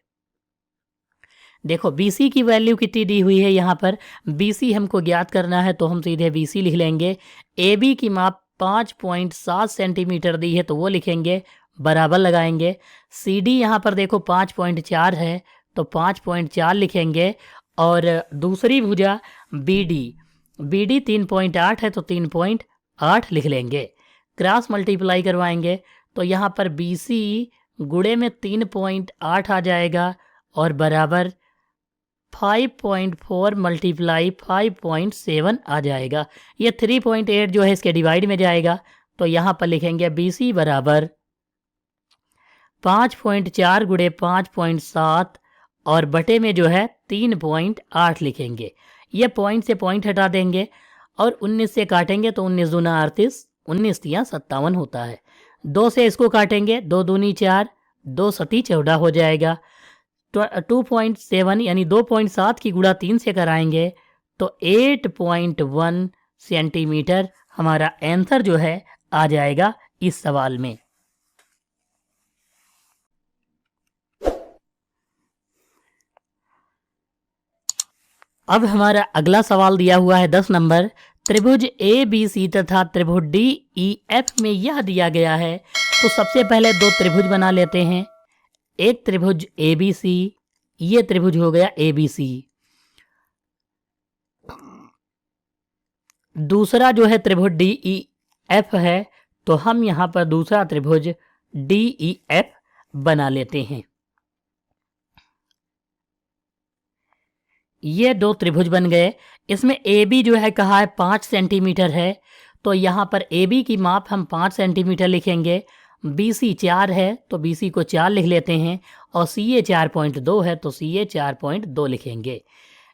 देखो BC की वैल्यू कितनी दी हुई है, यहाँ पर BC हमको ज्ञात करना है, तो हम सीधे BC लिख लेंगे। AB की माप 5.7 सेंटीमीटर दी है, तो वो लिखेंगे बराबर लगाएंगे। सी डी यहाँ पर देखो 5.4 है तो 5.4 लिखेंगे। और दूसरी भुजा बी डी 3.8 है तो 3.8 लिख लेंगे। क्रॉस मल्टीप्लाई करवाएंगे तो यहाँ पर बी सी गुणे में 3.8 आ जाएगा और बराबर 5.4 मल्टीप्लाई 5.7 आ जाएगा। ये 3.8 जो है इसके डिवाइड में जाएगा तो यहाँ पर लिखेंगे बी सी बराबर 5.4 गुणे 5.7 और बटे में जो है 3.8 लिखेंगे। ये पॉइंट से पॉइंट हटा देंगे और 19 से काटेंगे तो 19 दूना 38, 19 तिया 57 होता है। 2 से इसको काटेंगे, 2 दूनी 4, 2 सती 14 हो जाएगा। 2.7 यानी 2.7 की गुणा 3 से कराएंगे तो 8.1 सेंटीमीटर हमारा आंसर जो है आ जाएगा इस सवाल में। अब हमारा अगला सवाल दिया हुआ है 10 नंबर। त्रिभुज ए बी सी तथा त्रिभुज डी ई एफ में यह दिया गया है। तो सबसे पहले 2 त्रिभुज बना लेते हैं। एक त्रिभुज ए बी सी, ये त्रिभुज हो गया ए बी सी। दूसरा जो है त्रिभुज डी ई एफ है तो हम यहां पर दूसरा त्रिभुज डी ई एफ बना लेते हैं। ये 2 त्रिभुज बन गए। इसमें ए बी जो है कहा है 5 सेंटीमीटर है तो यहाँ पर ए बी की माप हम 5 सेंटीमीटर लिखेंगे। बी सी 4 है तो बी सी को 4 लिख लेते हैं और सी ए 4.2 है तो सी ए 4.2 लिखेंगे।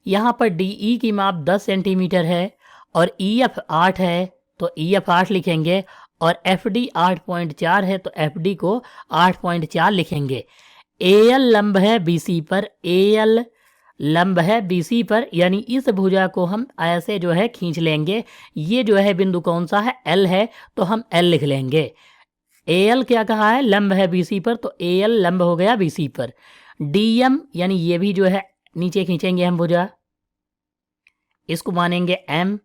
यहाँ पर डी ई की माप 10 सेंटीमीटर है और ई एफ 8 है तो ई एफ 8 लिखेंगे और एफ डी 8.4 है तो एफ डी को 8.4 लिखेंगे। ए एल लंब है बी सी पर, ए एल लंब है बी सी पर, यानी इस भुजा को हम ऐसे जो है खींच लेंगे। ये जो है बिंदु कौन सा है, एल है तो हम एल लिख लेंगे। ए एल क्या कहा है, लंब है बी सी पर तो ए एल लंब हो गया बी सी पर। डी एम यानी ये भी जो है नीचे खींचेंगे हम भुजा, इसको मानेंगे एम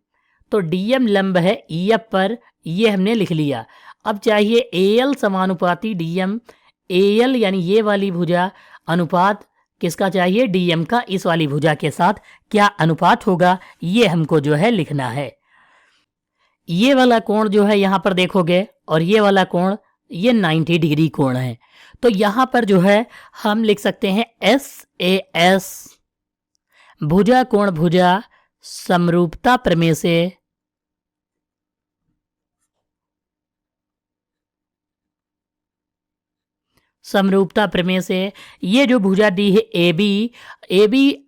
तो डी एम लंब है ई एफ पर, ये हमने लिख लिया। अब चाहिए ए एल समानुपाती डी एम। ए एल यानी ये वाली भुजा अनुपात किसका चाहिए, डीएम का। इस वाली भुजा के साथ क्या अनुपात होगा ये हमको जो है लिखना है। ये वाला कोण जो है यहां पर देखोगे और ये वाला कोण ये 90 डिग्री कोण है तो यहां पर जो है हम लिख सकते हैं एस ए एस। भुजा कोण भुजा समरूपता प्रमेय से समरूपता प्रमेय से ये जो भुजा दी है ए बी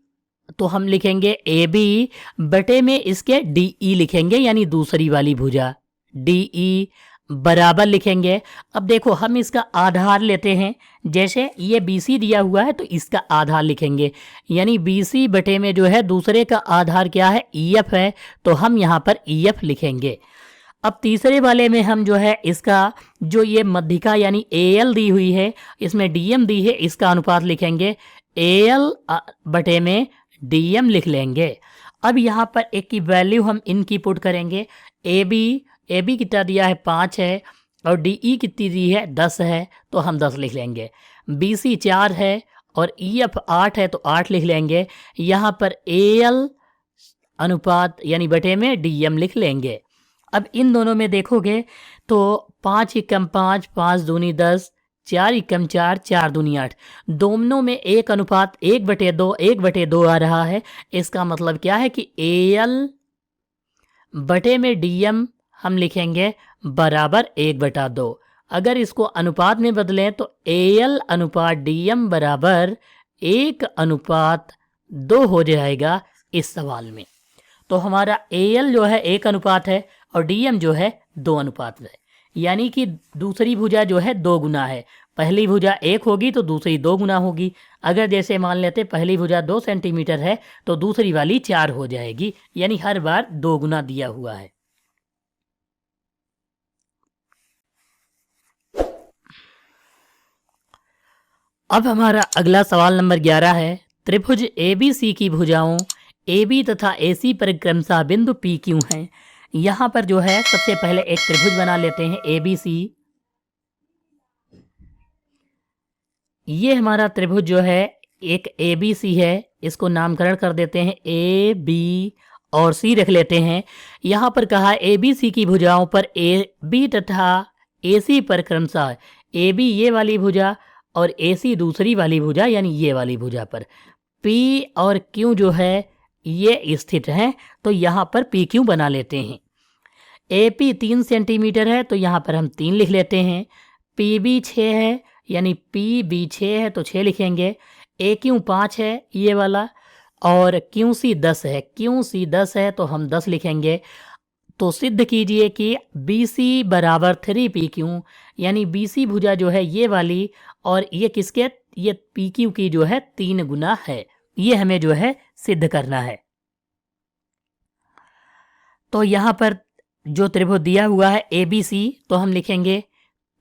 तो हम लिखेंगे ए बी बटे में इसके डी ई लिखेंगे, यानी दूसरी वाली भुजा डी ई बराबर लिखेंगे। अब देखो हम इसका आधार लेते हैं, जैसे ये बी सी दिया हुआ है तो इसका आधार लिखेंगे, यानी बी सी बटे में जो है दूसरे का आधार क्या है, ई एफ है तो हम यहाँ पर ई एफ लिखेंगे। अब तीसरे वाले में हम जो है इसका जो ये मध्यिका यानी ए एल दी हुई है, इसमें डी एम दी है, इसका अनुपात लिखेंगे ए एल बटे में डी एम लिख लेंगे। अब यहाँ पर एक की वैल्यू हम इनकी पुट करेंगे। ए बी कितना दिया है 5 है और डी ई कितनी दी है 10 है तो हम 10 लिख लेंगे। बी सी 4 है और ई एफ 8 है तो 8 लिख लेंगे। यहाँ पर ए एल अनुपात यानी बटे में डी एम लिख लेंगे। अब इन दोनों में देखोगे तो 5 एकम 5, 5 दूनी 10, 4 एकम 4, 4 दूनी 8, दोनों में एक अनुपात 1/2, 1/2 आ रहा है। इसका मतलब क्या है कि ए एल बटे में डी एम हम लिखेंगे बराबर 1/2। अगर इसको अनुपात में बदलें तो ए एल अनुपात डी एम बराबर 1/2 हो जाएगा इस सवाल में। तो हमारा ए एल जो है 1 अनुपात है और डी एम जो है 2 अनुपात है, यानी कि दूसरी भुजा जो है 2 गुना है। पहली भुजा 1 होगी तो दूसरी 2 गुना होगी। अगर जैसे मान लेते पहली भुजा 2 सेंटीमीटर है तो दूसरी वाली 4 हो जाएगी, यानी हर बार 2 गुना दिया हुआ है। अब हमारा अगला सवाल नंबर 11 है। त्रिभुज ए बी सी की भुजाओं ए बी तथा ए सी पर क्रमशः बिंदु पी क्यों हैं। यहाँ पर जो है सबसे पहले एक त्रिभुज बना लेते हैं ए बी सी। ये हमारा त्रिभुज जो है एक ए बी सी है, इसको नामकरण कर देते हैं ए बी और सी रख लेते हैं। यहाँ पर कहा ए बी सी की भुजाओं पर ए बी तथा ए सी पर क्रमशः ए बी ये वाली भुजा और ए सी दूसरी वाली भुजा यानी ये वाली भुजा पर पी और क्यू जो है ये स्थित है। तो यहाँ पर पी क्यू बना लेते हैं। ए पी 3 सेंटीमीटर है तो यहाँ पर हम 3 लिख लेते हैं। पी बी 6 है यानी पी बी 6 है तो 6 लिखेंगे। ए क्यू 5 है ये वाला और क्यू सी 10 है, क्यू सी 10 है तो हम 10 लिखेंगे। तो सिद्ध कीजिए कि बी सी बराबर 3 पी क्यू, यानी बी सी भुजा जो है ये वाली और ये किसके, ये पी क्यू की जो है 3 गुना है। ये हमें जो है सिद्ध करना है। तो यहाँ पर जो त्रिभुज दिया हुआ है ए बी सी, तो हम लिखेंगे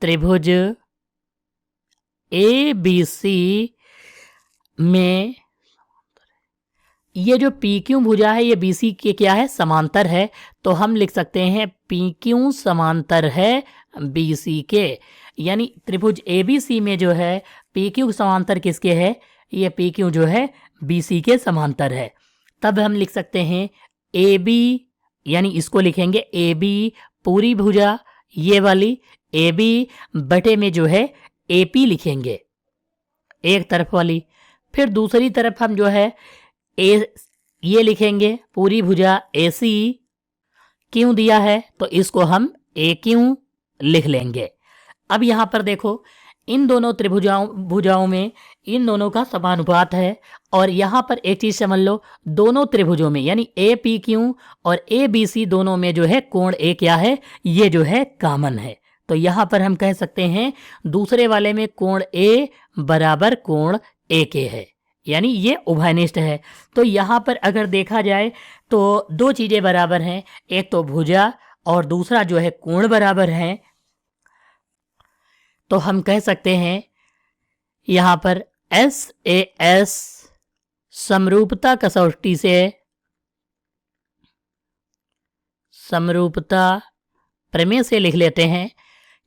त्रिभुज ए बी सी में ये जो पी क्यू भुजा है ये बी सी के क्या है, समांतर है। तो हम लिख सकते हैं पी क्यू समांतर है बी सी के, यानी त्रिभुज ए बी सी में जो है पी क्यू समांतर किसके है, ये पी क्यू जो है बी सी के समांतर है। तब हम लिख सकते हैं ए बी, यानी इसको लिखेंगे ए बी पूरी भुजा ये वाली, ए बी बटे में जो है ए पी लिखेंगे एक तरफ वाली। फिर दूसरी तरफ हम जो है ए ये लिखेंगे पूरी भुजा ए सी, क्यों दिया है तो इसको हम ए क्यों लिख लेंगे। अब यहाँ पर देखो इन दोनों भुजाओं में इन दोनों का समानुपात है और यहाँ पर एक चीज समझ लो, दोनों त्रिभुजों में यानी ए पी क्यू और ए बी सी दोनों में जो है कोण ए क्या है, ये जो है कॉमन है। तो यहाँ पर हम कह सकते हैं दूसरे वाले में कोण ए बराबर कोण ए के है, यानी ये उभयनिष्ठ है। तो यहाँ पर अगर देखा जाए तो दो चीजें बराबर हैं, एक तो भुजा और दूसरा जो है कोण बराबर है। तो हम कह सकते हैं यहाँ पर एस ए एस समरूपता कसौटी से, समरूपता प्रमेय से लिख लेते हैं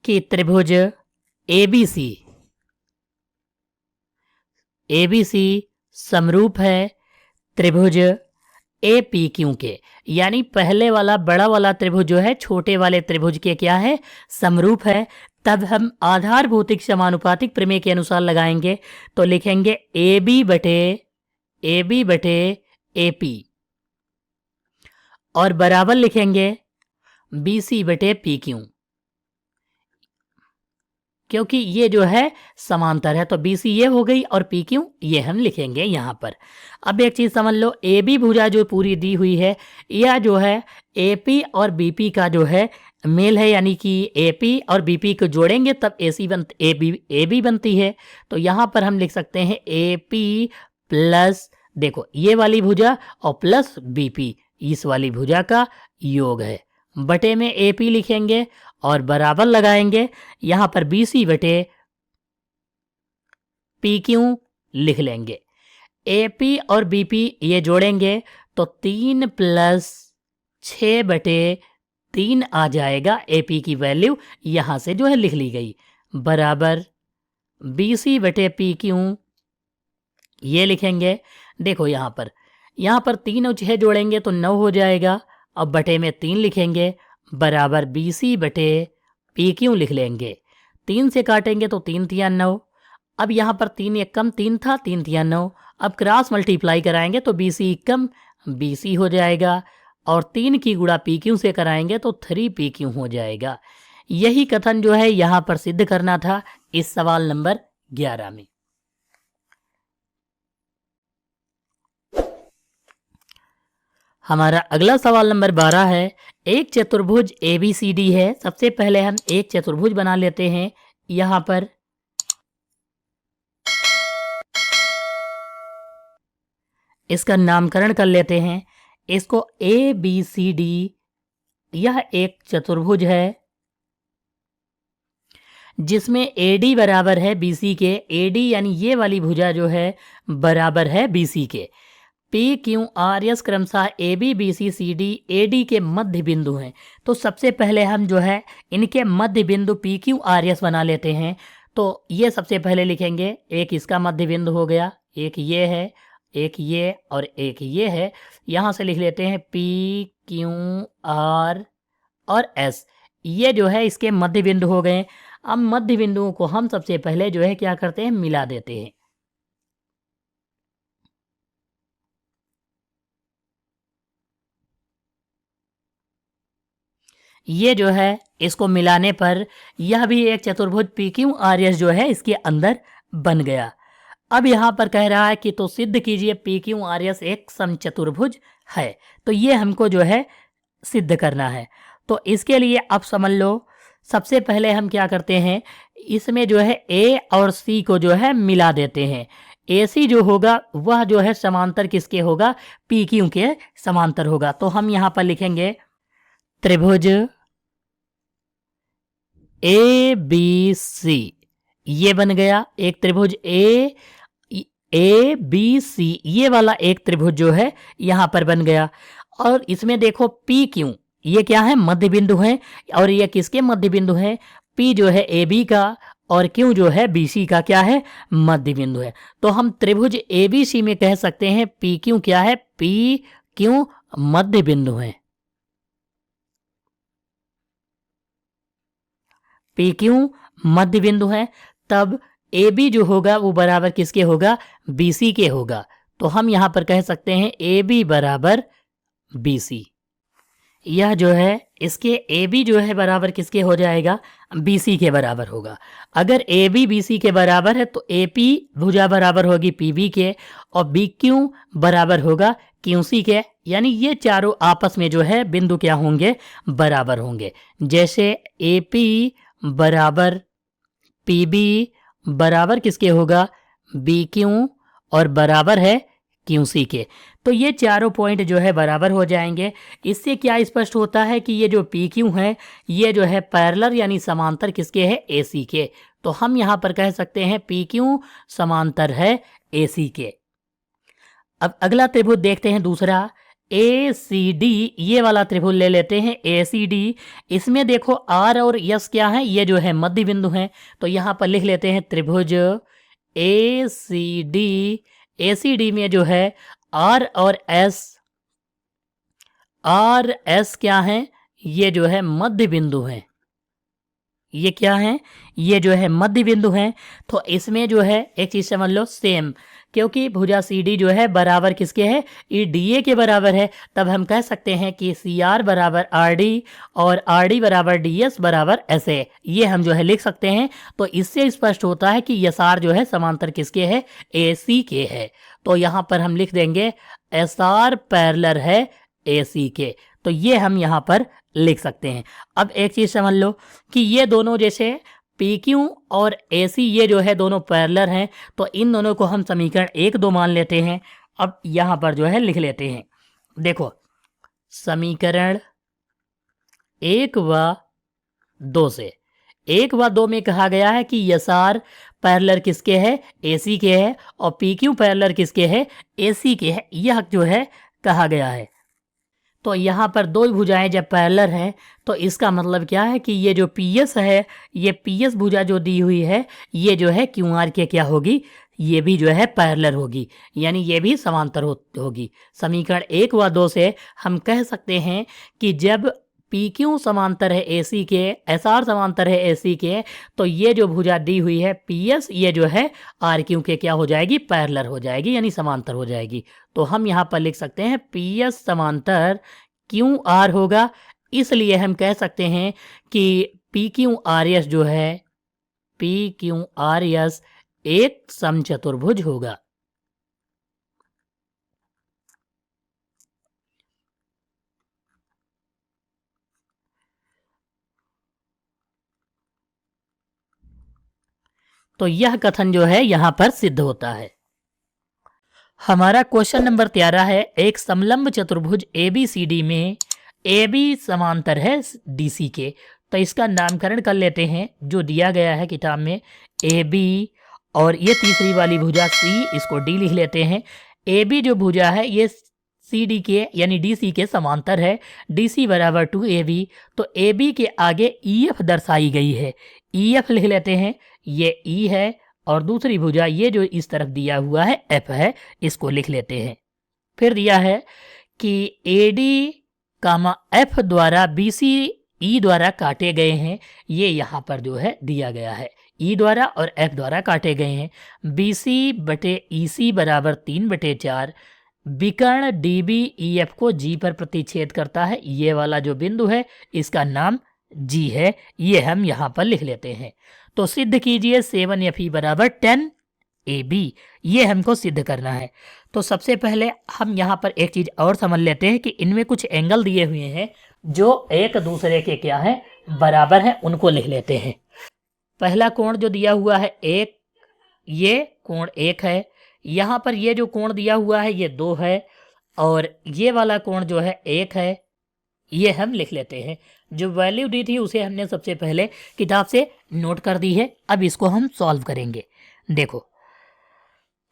कि त्रिभुज ए बी सी समरूप है त्रिभुज ए पी क्यू के, यानी पहले वाला बड़ा वाला त्रिभुज जो है छोटे वाले त्रिभुज के क्या है, समरूप है। तब हम आधार भौतिक समानुपातिक प्रमेय के अनुसार लगाएंगे तो लिखेंगे ए बी बटे ए पी और बराबर लिखेंगे बी सी बटे पी क्यू, क्योंकि ये जो है समांतर है। तो बी सी ये हो गई और पी क्यू ये हम लिखेंगे यहाँ पर। अब एक चीज समझ लो, ए बी भुजा जो पूरी दी हुई है यह जो है ए पी और बी पी का जो है मेल है, यानी कि ए पी और बी पी को जोड़ेंगे तब ए बी बनती है। तो यहाँ पर हम लिख सकते हैं ए पी प्लस, देखो ये वाली भुजा और प्लस बी पी इस वाली भुजा का योग है, बटे में ए पी लिखेंगे और बराबर लगाएंगे, यहाँ पर बी सी बटे पी क्यू लिख लेंगे। ए पी और बी पी ये जोड़ेंगे तो 3 + 6 बटे 3 आ जाएगा। ए पी की वैल्यू यहाँ से जो है लिख ली गई, बराबर बी सी बटे पी क्यू ये लिखेंगे। देखो यहाँ पर 3 और 6 जोड़ेंगे तो 9 हो जाएगा और बटे में 3 लिखेंगे, बराबर बी सी बटे पी क्यू लिख लेंगे। 3 से काटेंगे तो 3 तिया 9। अब यहाँ पर 3 एक कम 3 था, 3 तिया 9। अब क्रॉस मल्टीप्लाई कराएंगे तो बी सी कम बी सी हो जाएगा और 3 की गुणा पी क्यू से कराएंगे तो 3 पी क्यू हो जाएगा। यही कथन जो है यहाँ पर सिद्ध करना था इस सवाल नंबर 11 में। हमारा अगला सवाल नंबर 12 है। एक चतुर्भुज ABCD है। सबसे पहले हम एक चतुर्भुज बना लेते हैं। यहाँ पर इसका नामकरण कर लेते हैं, इसको ABCD। यह एक चतुर्भुज है जिसमें AD बराबर है BC के। AD यानी ये वाली भुजा जो है बराबर है BC के। PQRS क्रमशः AB BC CD AD के मध्य बिंदु हैं। तो सबसे पहले हम जो है इनके मध्य बिंदु PQRS बना लेते हैं। तो ये सबसे पहले लिखेंगे, एक इसका मध्य बिंदु हो गया, एक ये है, एक ये और एक ये है। यहाँ से लिख लेते हैं पी क्यू आर और एस, ये जो है इसके मध्य बिंदु हो गए। अब मध्य बिंदुओं को हम सबसे पहले जो है क्या करते हैं, मिला देते हैं। ये जो है इसको मिलाने पर यह भी एक चतुर्भुज पी क्यू आर एस जो है इसके अंदर बन गया। अब यहाँ पर कह रहा है कि तो सिद्ध कीजिए पी क्यू आर एस एक समचतुर्भुज है। तो ये हमको जो है सिद्ध करना है। तो इसके लिए अब समझ लो, सबसे पहले हम क्या करते हैं, इसमें जो है ए और सी को जो है मिला देते हैं। ए सी जो होगा वह जो है समांतर किसके होगा, पी क्यू के समांतर होगा। तो हम यहाँ पर लिखेंगे त्रिभुज ए बी सी, ये बन गया एक त्रिभुज ए बी सी, ये वाला एक त्रिभुज जो है यहाँ पर बन गया। और इसमें देखो पी क्यू, ये क्या है, मध्य बिंदु है। और ये किसके मध्य बिंदु है, पी जो है ए बी का और क्यू जो है बी सी का क्या है, मध्य बिंदु है। तो हम त्रिभुज ए बी सी में कह सकते हैं पी क्यू क्या है, पी क्यू मध्य बिंदु है। पी क्यू मध्य बिंदु है। तब ए बी जो होगा वो बराबर किसके होगा, बी सी के होगा। तो हम यहां पर कह सकते हैं ए बी बराबर बी सी। यह जो है इसके ए बी जो है बराबर किसके हो जाएगा, बी सी के बराबर होगा। अगर ए बी बी सी के बराबर है तो ए पी भुजा बराबर होगी पी बी के और बी क्यू बराबर होगा क्यू सी के। यानी ये चारों आपस में जो है बिंदु क्या होंगे, बराबर होंगे। जैसे ए पी बराबर पी बी बराबर किसके होगा, बी क्यू और बराबर है क्यू सी के। तो ये चारों पॉइंट जो है बराबर हो जाएंगे। इससे क्या स्पष्ट होता है कि ये जो पी क्यू है ये जो है पैरेलल यानी समांतर किसके है, ए सी के। तो हम यहाँ पर कह सकते हैं पी क्यू समांतर है ए सी के। अब अगला त्रिभुज देखते हैं दूसरा, ए सी डी, ये वाला त्रिभुज ले लेते हैं ए सी डी। इसमें देखो आर और यस क्या है, ये जो है मध्य बिंदु है। तो यहाँ पर लिख लेते हैं त्रिभुज ए सी डी। ए सी डी में जो है आर और एस क्या है, ये जो है मध्य बिंदु है। ये क्या है, ये जो है मध्य बिंदु है। तो इसमें जो है एक चीज समझ लो, सेम, क्योंकि भुजा सी डी जो है बराबर किसके है, ये डी ए के बराबर है। तब हम कह सकते हैं कि सी आर बराबर आर डी और आर डी बराबर डी एस बराबर एस ए, ये हम जो है लिख सकते हैं। तो इससे स्पष्ट होता है कि एस आर जो है समांतर किसके है, ए सी के है। तो यहाँ पर हम लिख देंगे एस आर पैरेलल है ए सी के। तो ये हम यहाँ पर लिख सकते हैं। अब एक चीज समझ लो कि ये दोनों जैसे पी क्यू और ए सी ये जो है दोनों पैरेलल हैं, तो इन दोनों को हम समीकरण 1-2 मान लेते हैं। अब यहाँ पर जो है लिख लेते हैं, देखो समीकरण 1 व 2 से 1 व 2 में कहा गया है कि एस आर पैरेलल किसके है, ए सी के है और पी क्यू पैरेलल किसके है, ए सी के है। यह जो है कहा गया है। तो यहाँ पर दो भुजाएं जब पैरेलल हैं तो इसका मतलब क्या है कि ये जो पी एस है, ये पी एस भुजा जो दी हुई है ये जो है क्यू आर के क्या होगी, ये भी जो है पैरेलल होगी, यानी ये भी समांतर होगी। समीकरण 1 व 2 से हम कह सकते हैं कि जब पी क्यू समांतर है ए सी के, एस आर समांतर है ए सी के, तो ये जो भुजा दी हुई है पी एस ये जो है आर क्यू के क्या हो जाएगी, पैरेलल हो जाएगी यानी समांतर हो जाएगी। तो हम यहाँ पर लिख सकते हैं पी एस समांतर क्यू आर होगा। इसलिए हम कह सकते हैं कि पी क्यू आर एस जो है, पी क्यू आर एस एक समचतुर्भुज होगा। तो यह कथन जो है यहां पर सिद्ध होता है। हमारा क्वेश्चन नंबर 13 है, एक समलंब चतुर्भुज ABCD में AB समांतर है DC के। तो इसका नामकरण कर लेते हैं जो दिया गया है किताब में, AB और ये तीसरी वाली भुजा C, इसको D लिख लेते हैं। AB जो भुजा है ये सी डी के यानी डी सी के समांतर है, डी सी बराबर टू ए बी, तो ए बी के आगे ई एफ दर्शाई गई है, ई एफ लिख लेते हैं, ये ई है और दूसरी भुजा ये जो इस तरफ दिया हुआ है एफ है, इसको लिख लेते हैं। फिर दिया है कि ए डी कामा एफ द्वारा बी सी ई द्वारा काटे गए हैं, ये यहाँ पर जो है दिया गया है, ई द्वारा और एफ द्वारा काटे गए हैं। बी सी बटे ई सी बराबर 3/4, विकर्ण डी बी ई एफ को जी पर प्रतिच्छेद करता है, ये वाला जो बिंदु है इसका नाम जी है, ये हम यहाँ पर लिख लेते हैं। तो सिद्ध कीजिए 7FE बराबर 10 AB, ये हमको सिद्ध करना है। तो सबसे पहले हम यहाँ पर एक चीज और समझ लेते हैं कि इनमें कुछ एंगल दिए हुए हैं जो एक दूसरे के क्या है, बराबर है, उनको लिख लेते हैं। पहला कोण जो दिया हुआ है एक, ये कोण 1 है, यहाँ पर ये जो कोण दिया हुआ है ये 2 है, और ये वाला कोण जो है 1 है, ये हम लिख लेते हैं। जो वैल्यू दी थी उसे हमने सबसे पहले किताब से नोट कर दी है, अब इसको हम सॉल्व करेंगे। देखो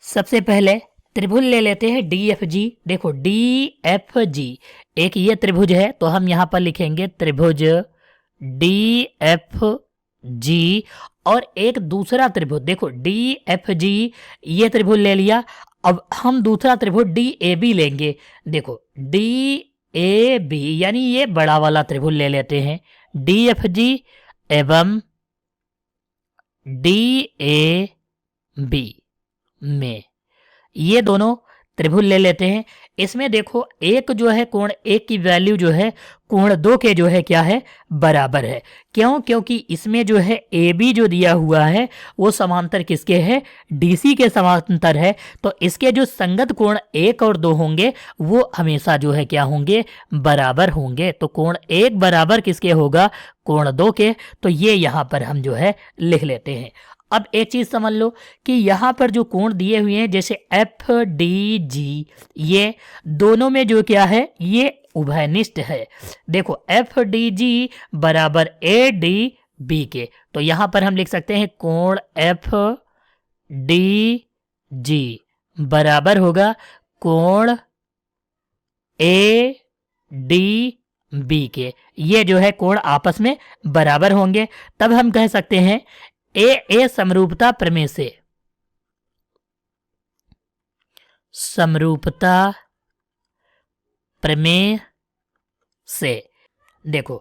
सबसे पहले त्रिभुज ले लेते हैं डी एफ जी। देखो डी एफ जी एक ये त्रिभुज है, तो हम यहाँ पर लिखेंगे त्रिभुज डी एफ जी, और एक दूसरा त्रिभुज, देखो डी एफ जी ये त्रिभुज ले लिया। अब हम दूसरा त्रिभुज डी ए बी लेंगे। देखो डी ए बी यानी ये बड़ा वाला त्रिभुज ले लेते हैं, डी एफ जी एवं डी ए बी में ये दोनों त्रिभुज ले लेते हैं। इसमें देखो एक जो है कोण एक की वैल्यू जो है कोण 2 के जो है क्या है, बराबर है। क्यों? क्योंकि इसमें जो है ए बी जो दिया हुआ है वो समांतर किसके है, डीसी के समांतर है। तो इसके जो संगत कोण 1 और 2 होंगे वो हमेशा जो है क्या होंगे, बराबर होंगे। तो कोण 1 बराबर किसके होगा, कोण 2 के। तो ये यहाँ पर हम जो है लिख लेते हैं। अब एक चीज समझ लो कि यहाँ पर जो कोण दिए हुए हैं जैसे एफ डी जी, ये दोनों में जो क्या है, ये उभयनिष्ठ है। देखो एफ डी जी बराबर ए डी बी के, तो यहाँ पर हम लिख सकते हैं कोण एफ डी जी बराबर होगा कोण ए डी बी के। ये जो है कोण आपस में बराबर होंगे। तब हम कह सकते हैं ए समरूपता प्रमेय से, समरूपता प्रमेय से देखो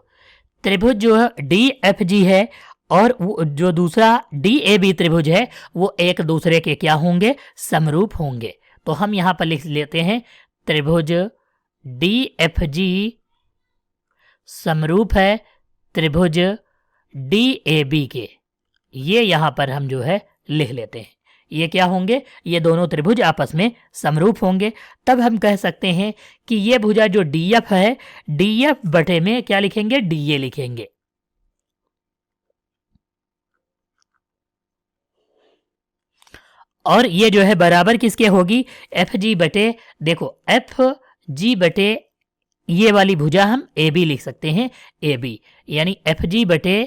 त्रिभुज जो है डी एफ जी है और वो जो दूसरा डी ए बी त्रिभुज है वो एक दूसरे के क्या होंगे, समरूप होंगे। तो हम यहां पर लिख लेते हैं त्रिभुज डी एफ जी समरूप है त्रिभुज डी ए बी के। ये यहां पर हम जो है लिख लेते हैं। ये क्या होंगे, ये दोनों त्रिभुज आपस में समरूप होंगे। तब हम कह सकते हैं कि ये भुजा जो डी एफ है, डी एफ बटे में क्या लिखेंगे, डी ए लिखेंगे। और ये जो है बराबर किसके होगी, एफ जी बटे, देखो एफ जी बटे ये वाली भुजा हम ए बी लिख सकते हैं, ए बी यानी एफ जी बटे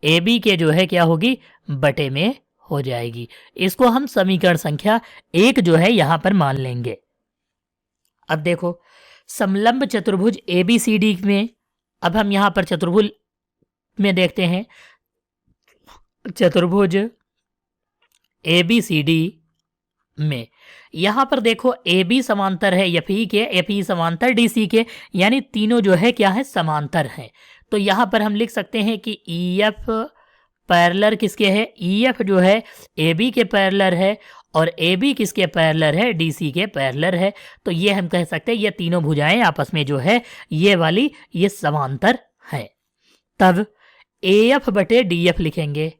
ए बी के जो है क्या होगी, बटे में हो जाएगी। इसको हम समीकरण संख्या 1 जो है यहां पर मान लेंगे। अब देखो समलंब चतुर्भुज ए बी सी डी में, अब हम यहां पर चतुर्भुज में देखते हैं चतुर्भुज ए बी सी डी में, यहां पर देखो ए बी समांतर है एफ ई के, एफ ई समांतर डी सी के, यानी तीनों जो है क्या है, समांतर हैं। तो यहां पर हम लिख सकते हैं कि ई एफ पैरेलल किसके है, ई एफ जो है ए बी के पैरेलल है और ए बी किसके पैरेलल है, डी सी के पैरेलल है। तो ये हम कह सकते हैं ये तीनों भुजाएं आपस में जो है ये वाली ये समांतर है। तब ए एफ बटे डी एफ लिखेंगे,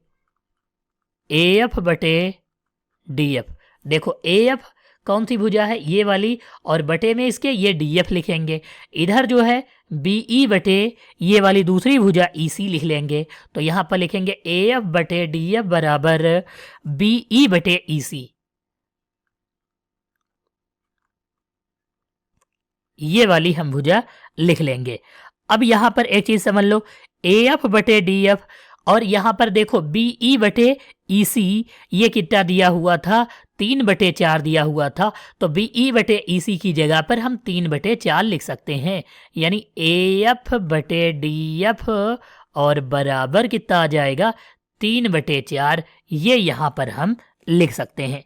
ए एफ बटे डी एफ। देखो ए एफ कौन सी भुजा है, ये वाली, और बटे में इसके ये डी एफ लिखेंगे। इधर जो है बी ई बटे ये वाली दूसरी भुजा ई सी लिख लेंगे। तो यहां पर लिखेंगे ए एफ बटे डी एफ बराबर बी ई बटे ई सी। ये वाली हम भुजा लिख लेंगे। अब यहां पर एक चीज समझ लो, ए एफ बटे डी एफ और यहाँ पर देखो BE बटे EC ये कितना दिया हुआ था, 3/4 दिया हुआ था। तो BE बटे EC की जगह पर हम 3/4 लिख सकते हैं, यानी AF बटे DF और बराबर कितना आ जाएगा, 3/4। ये यहाँ पर हम लिख सकते हैं।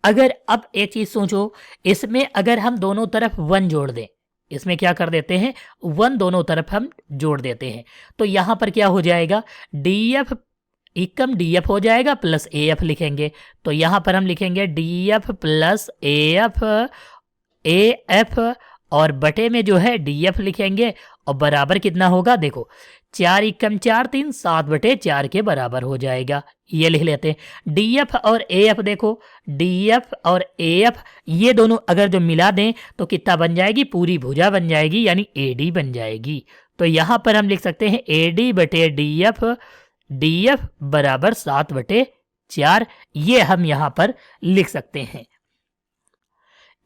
अगर अब एक चीज सोचो, इसमें अगर हम दोनों तरफ 1 जोड़ दें, इसमें क्या कर देते हैं, 1 दोनों तरफ हम जोड़ देते हैं, तो यहाँ पर क्या हो जाएगा, DF एकम DF हो जाएगा प्लस AF लिखेंगे। तो यहाँ पर हम लिखेंगे DF प्लस AF और बटे में जो है DF लिखेंगे और बराबर कितना होगा, देखो 4 एकम 4 3 7/4 के बराबर हो जाएगा। ये लिख लेते हैं। DF और AF देखो, DF और AF ये दोनों अगर जो मिला दें तो कितना बन जाएगी, पूरी भुजा बन जाएगी, यानी AD बन जाएगी। तो यहाँ पर हम लिख सकते हैं AD बटे DF बराबर 7/4। ये हम यहाँ पर लिख सकते हैं,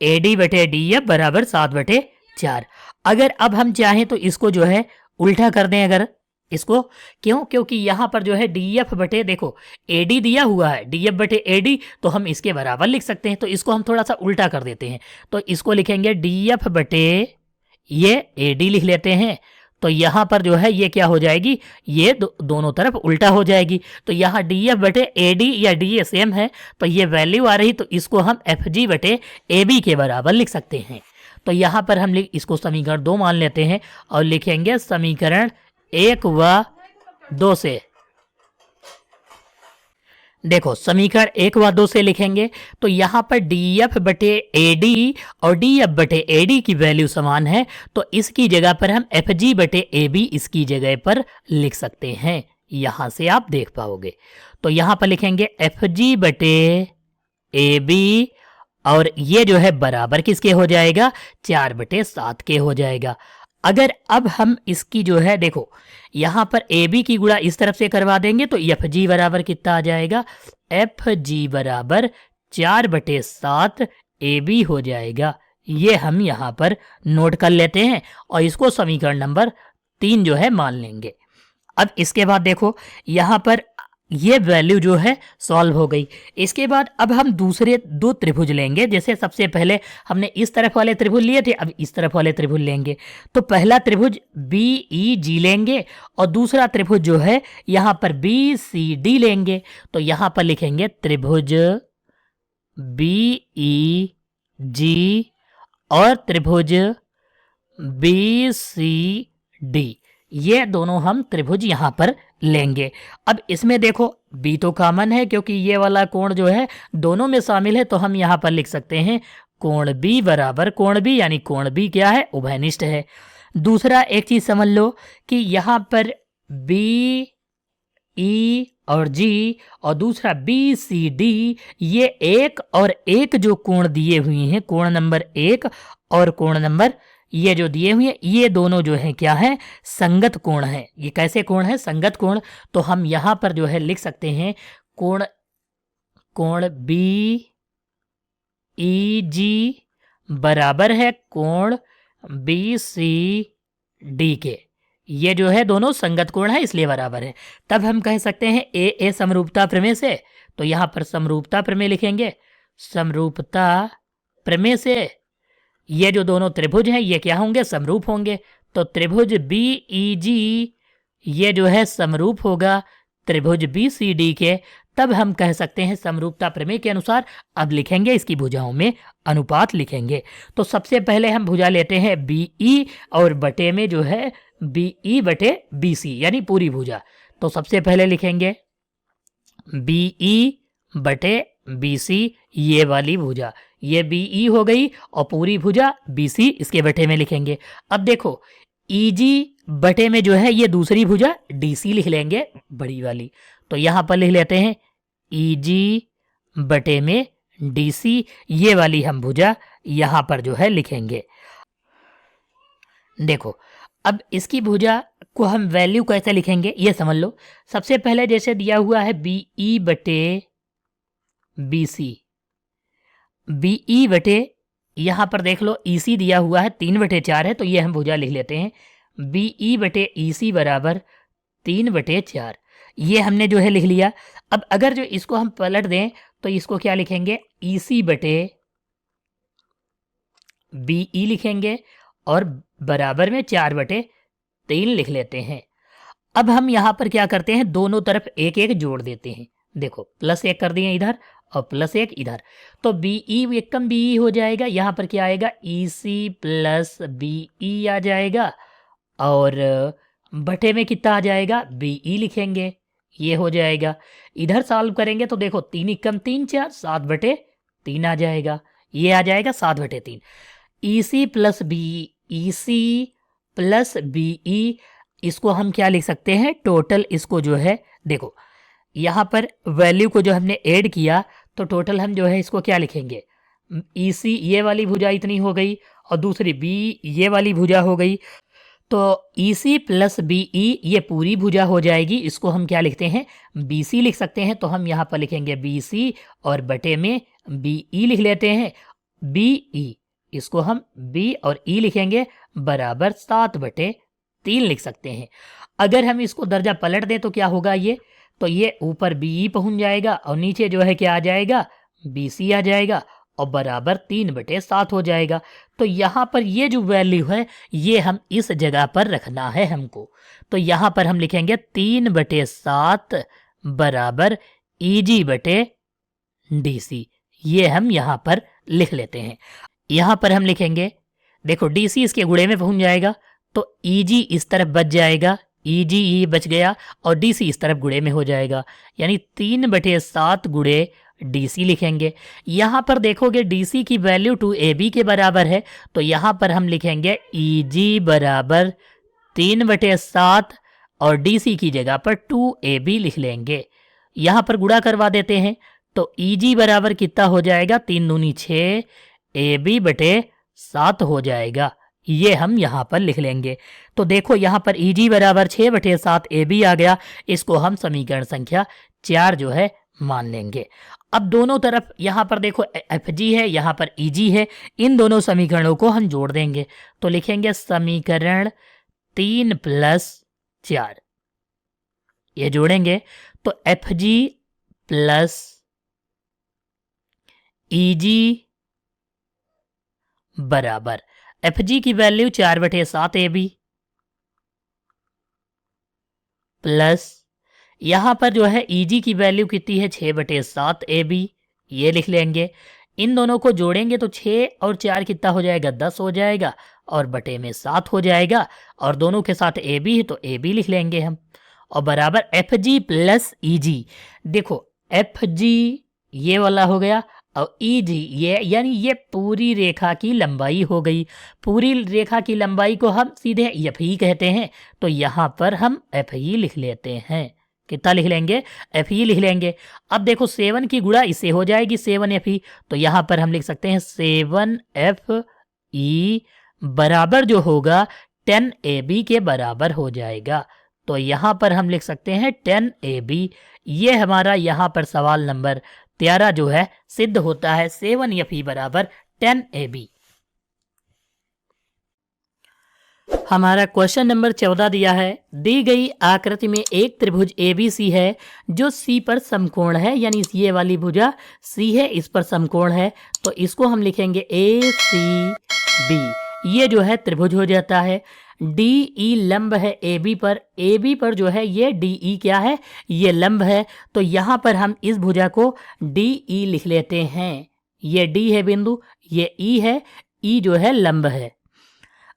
AD बटे DF बराबर 7/4। अगर अब हम चाहें तो इसको जो है उल्टा कर दें, अगर इसको, क्यों, क्योंकि यहाँ पर जो है DF बटे, देखो AD दिया हुआ है, DF बटे AD, तो हम इसके बराबर लिख सकते हैं। तो इसको हम थोड़ा सा उल्टा कर देते हैं, तो इसको लिखेंगे DF बटे ये AD लिख लेते हैं। तो यहाँ पर जो है ये क्या हो जाएगी, ये दोनों तरफ उल्टा हो जाएगी। तो यहाँ DF बटे AD या DA सेम है, तो ये वैल्यू आ रही, तो इसको हम FG बटे AB के बराबर लिख सकते हैं। तो यहाँ पर हम इसको समीकरण 2 मान लेते हैं और लिखेंगे समीकरण 1 व 2 से। देखो समीकरण 1 व 2 से लिखेंगे तो यहाँ पर DF बटे AD और DF बटे AD की वैल्यू समान है, तो इसकी जगह पर हम FG बटे AB इसकी जगह पर लिख सकते हैं। यहाँ से आप देख पाओगे, तो यहाँ पर लिखेंगे FG बटे AB और ये जो है बराबर किसके हो जाएगा, 4/7 के हो जाएगा। अगर अब हम इसकी जो है, देखो यहाँ पर AB की गुणा इस तरफ से करवा देंगे तो FG बराबर कितना आ जाएगा, FG बराबर 4/7 AB हो जाएगा। ये हम यहाँ पर नोट कर लेते हैं और इसको समीकरण नंबर 3 जो है मान लेंगे। अब इसके बाद देखो यहाँ पर ये वैल्यू जो है सॉल्व हो गई। इसके बाद अब हम दूसरे 2 त्रिभुज लेंगे। जैसे सबसे पहले हमने इस तरफ वाले त्रिभुज लिए थे, अब इस तरफ वाले त्रिभुज लेंगे। तो पहला त्रिभुज BEG लेंगे और दूसरा त्रिभुज जो है यहाँ पर BCD लेंगे। तो यहाँ पर लिखेंगे त्रिभुज BEG और त्रिभुज BCD, ये दोनों हम त्रिभुज यहाँ पर लेंगे। अब इसमें देखो B तो कॉमन है क्योंकि ये वाला कोण जो है दोनों में शामिल है, तो हम यहाँ पर लिख सकते हैं कोण B बराबर कोण B, यानी कोण B क्या है, उभयनिष्ठ है। दूसरा एक चीज समझ लो कि यहाँ पर BE और G और दूसरा BCD, ये 1 और 1 जो कोण दिए हुए हैं, कोण नंबर 1 और कोण नंबर ये जो दिए हुए हैं, ये दोनों जो है क्या है, संगत कोण है। ये कैसे कोण है, संगत कोण। तो हम यहाँ पर जो है लिख सकते हैं कोण BEG बराबर है कोण BCD के। ये जो है दोनों संगत कोण है इसलिए बराबर है। तब हम कह सकते हैं ए समरूपता प्रमेय से, तो यहाँ पर समरूपता प्रमेय लिखेंगे। समरूपता प्रमेय से ये जो दोनों त्रिभुज हैं ये क्या होंगे, समरूप होंगे। तो त्रिभुज BEG ये जो है समरूप होगा त्रिभुज BCD के। तब हम कह सकते हैं समरूपता प्रमेय के अनुसार। अब लिखेंगे इसकी भुजाओं में अनुपात लिखेंगे। तो सबसे पहले हम भुजा लेते हैं BE और बटे में जो है BE बटे BC, यानी पूरी भुजा। तो सबसे पहले लिखेंगे BE बटे BC, ये वाली भुजा, ये BE हो गई और पूरी भुजा BC इसके बटे में लिखेंगे। अब देखो EG बटे में जो है ये दूसरी भुजा DC लिख लेंगे, बड़ी वाली। तो यहाँ पर लिख लेते हैं EG बटे में DC, ये वाली हम भुजा यहाँ पर जो है लिखेंगे। देखो अब इसकी भुजा को हम वैल्यू कैसे लिखेंगे ये समझ लो। सबसे पहले जैसे दिया हुआ है BE बटे BC, BE बटे यहाँ पर देख लो EC दिया हुआ है 3/4 है, तो ये हम भुजा लिख लेते हैं BE बटे EC बराबर 3/4। ये हमने जो है लिख लिया। अब अगर जो इसको हम पलट दें तो इसको क्या लिखेंगे, EC बटे BE लिखेंगे और बराबर में 4/3 लिख लेते हैं। अब हम यहाँ पर क्या करते हैं, दोनों तरफ एक एक जोड़ देते हैं। देखो +1 कर दिए इधर और +1 इधर, तो BE एकम BE हो जाएगा। यहाँ पर क्या आएगा, EC प्लस BE आ जाएगा और बटे में कितना आ जाएगा, BE लिखेंगे, ये हो जाएगा। इधर सॉल्व करेंगे तो देखो 3 एकम 3 4, 7/3 आ जाएगा, ये आ जाएगा 7/3। EC plus BE, EC plus BE, इसको हम क्या लिख सकते हैं, टोटल इसको जो है, देखो यहाँ पर वैल्यू को जो हमने ऐड किया तो टोटल हम जो है इसको क्या लिखेंगे, EC ये वाली भुजा इतनी हो गई और दूसरी BE ये वाली भुजा हो गई, तो EC प्लस BE ये पूरी भुजा हो जाएगी। इसको हम क्या लिखते हैं, BC लिख सकते हैं। तो हम यहाँ पर लिखेंगे BC और बटे में BE लिख लेते हैं, BE, इसको हम B और E लिखेंगे, बराबर 7/3 लिख सकते हैं। अगर हम इसको दर्जा पलट दें तो क्या होगा, ये तो ये ऊपर BE पहुंच जाएगा और नीचे जो है क्या आ जाएगा, BC आ जाएगा और बराबर 3/7 हो जाएगा। तो यहाँ पर ये जो वैल्यू है ये हम इस जगह पर रखना है हमको। तो यहाँ पर हम लिखेंगे 3/7 बराबर EG बटे DC, ये हम यहाँ पर लिख लेते हैं। यहाँ पर हम लिखेंगे, देखो DC इसके गुणे में पहुंच जाएगा तो EG इस तरफ बच जाएगा, EG ये बच गया और DC इस तरफ गुणे में हो जाएगा, यानी 3/7 गुणे DC लिखेंगे। यहाँ पर देखोगे DC की वैल्यू 2AB के बराबर है, तो यहाँ पर हम लिखेंगे EG बराबर 3/7 और DC की जगह पर 2AB लिख लेंगे। यहाँ पर गुणा करवा देते हैं तो EG बराबर कितना हो जाएगा, 3 दूनी 6, AB बटे 7 हो जाएगा, ये हम यहाँ पर लिख लेंगे। तो देखो यहाँ पर EG बराबर 6/7 AB आ गया, इसको हम समीकरण संख्या 4 जो है मान लेंगे। अब दोनों तरफ यहाँ पर देखो FG है, यहाँ पर EG है, इन दोनों समीकरणों को हम जोड़ देंगे तो लिखेंगे समीकरण 3 + 4, ये जोड़ेंगे तो FG प्लस EG बराबर FG की वैल्यू 4/7 AB प्लस यहाँ पर जो है EG की वैल्यू कितनी है, 6/7 AB, ये लिख लेंगे। इन दोनों को जोड़ेंगे तो 6 और 4 कितना हो जाएगा, 10 हो जाएगा और बटे में 7 हो जाएगा और दोनों के साथ AB है तो AB लिख लेंगे हम और बराबर FG प्लस EG। देखो FG ये वाला हो गया और EG ये, यानी ये पूरी रेखा की लंबाई हो गई। पूरी रेखा की लंबाई को हम सीधे FE कहते हैं, तो यहाँ पर हम FE लिख लेते हैं। कितना लिख लेंगे, FE लिख लेंगे। अब देखो 7 की गुणा इससे हो जाएगी 7FE, तो यहाँ पर हम लिख सकते हैं 7FE बराबर जो होगा 10AB के बराबर हो जाएगा। तो यहाँ पर हम लिख सकते हैं 10AB। ये हमारा यहाँ पर सवाल नंबर 13 जो है सिद्ध होता है, 7FE बराबर 10AB। हमारा क्वेश्चन नंबर 14 दिया है, दी गई आकृति में एक त्रिभुज ABC है जो C पर समकोण है, यानी ये वाली भुजा C है, इस पर समकोण है, तो इसको हम लिखेंगे ACB। ये जो है त्रिभुज हो जाता है। DE लंब है AB पर जो है ये DE क्या है, ये लंब है, तो यहाँ पर हम इस भुजा को DE लिख लेते हैं। ये D है बिंदु, ये E है, E जो है लंब है।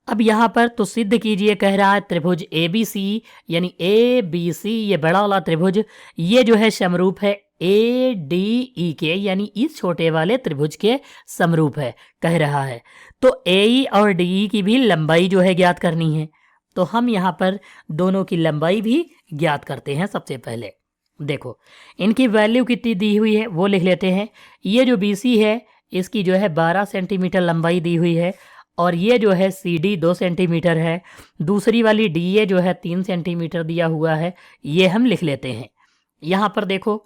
अब यहाँ पर तो सिद्ध कीजिए, कह रहा है त्रिभुज ABC, यानी ABC ये बड़ा वाला त्रिभुज, ये जो है समरूप है ADE के, यानी इस छोटे वाले त्रिभुज के समरूप है कह रहा है। तो AE और DE की भी लंबाई जो है ज्ञात करनी है, तो हम यहाँ पर दोनों की लंबाई भी ज्ञात करते हैं। सबसे पहले देखो इनकी वैल्यू कितनी दी हुई है वो लिख लेते हैं। ये जो BC है इसकी जो है 12 सेंटीमीटर लंबाई दी हुई है और ये जो है CD 2 सेंटीमीटर है। दूसरी वाली DA जो है 3 सेंटीमीटर दिया हुआ है, ये हम लिख लेते हैं। यहाँ पर देखो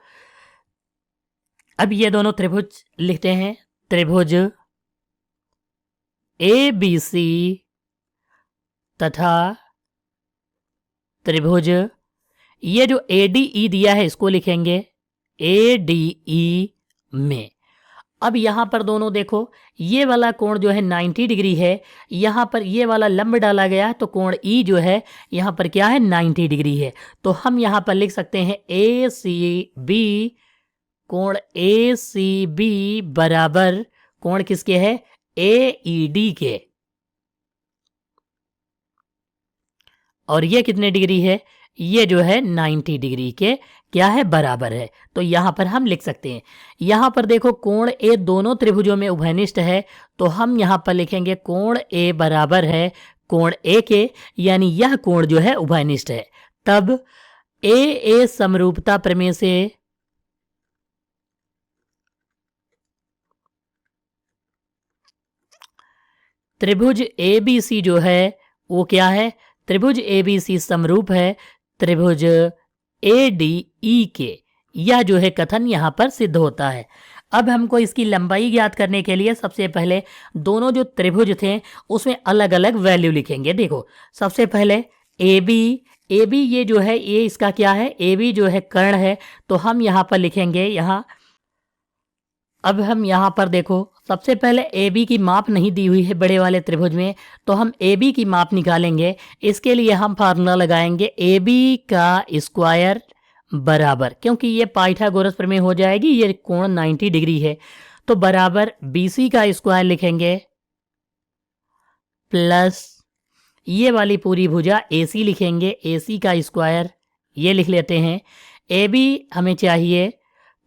अब ये दोनों त्रिभुज लिखते हैं, त्रिभुज ABC तथा त्रिभुज ये जो ADE दिया है इसको लिखेंगे ADE में। अब यहाँ पर दोनों देखो, ये वाला कोण जो है 90 डिग्री है, यहाँ पर ये वाला लंब डाला गया है तो कोण E जो है यहाँ पर क्या है 90 डिग्री है। तो हम यहाँ पर लिख सकते हैं ACB, कोण ACB बराबर कोण किसके है AED के। और ये कितने डिग्री है, ये जो है 90 डिग्री के क्या है बराबर है। तो यहाँ पर हम लिख सकते हैं, यहाँ पर देखो कोण A दोनों त्रिभुजों में उभयनिष्ठ है, तो हम यहाँ पर लिखेंगे कोण A बराबर है कोण A के, यानी यह कोण जो है उभयनिष्ठ है। तब AA समरूपता प्रमेय से त्रिभुज ABC जो है वो क्या है, त्रिभुज ABC समरूप है त्रिभुज ADE के। यह जो है कथन यहाँ पर सिद्ध होता है। अब हमको इसकी लंबाई ज्ञात करने के लिए सबसे पहले दोनों जो त्रिभुज थे उसमें अलग अलग वैल्यू लिखेंगे। देखो सबसे पहले AB ये जो है ये इसका क्या है, AB जो है कर्ण है, तो हम यहाँ पर लिखेंगे यहाँ। अब हम यहाँ पर देखो सबसे पहले AB की माप नहीं दी हुई है बड़े वाले त्रिभुज में, तो हम AB की माप निकालेंगे। इसके लिए हम फार्मूला लगाएंगे AB का स्क्वायर बराबर, क्योंकि ये पाइथागोरस प्रमेय हो जाएगी, ये कोण 90 डिग्री है, तो बराबर BC का स्क्वायर लिखेंगे प्लस ये वाली पूरी भुजा AC लिखेंगे, AC का स्क्वायर ये लिख लेते हैं। AB हमें चाहिए,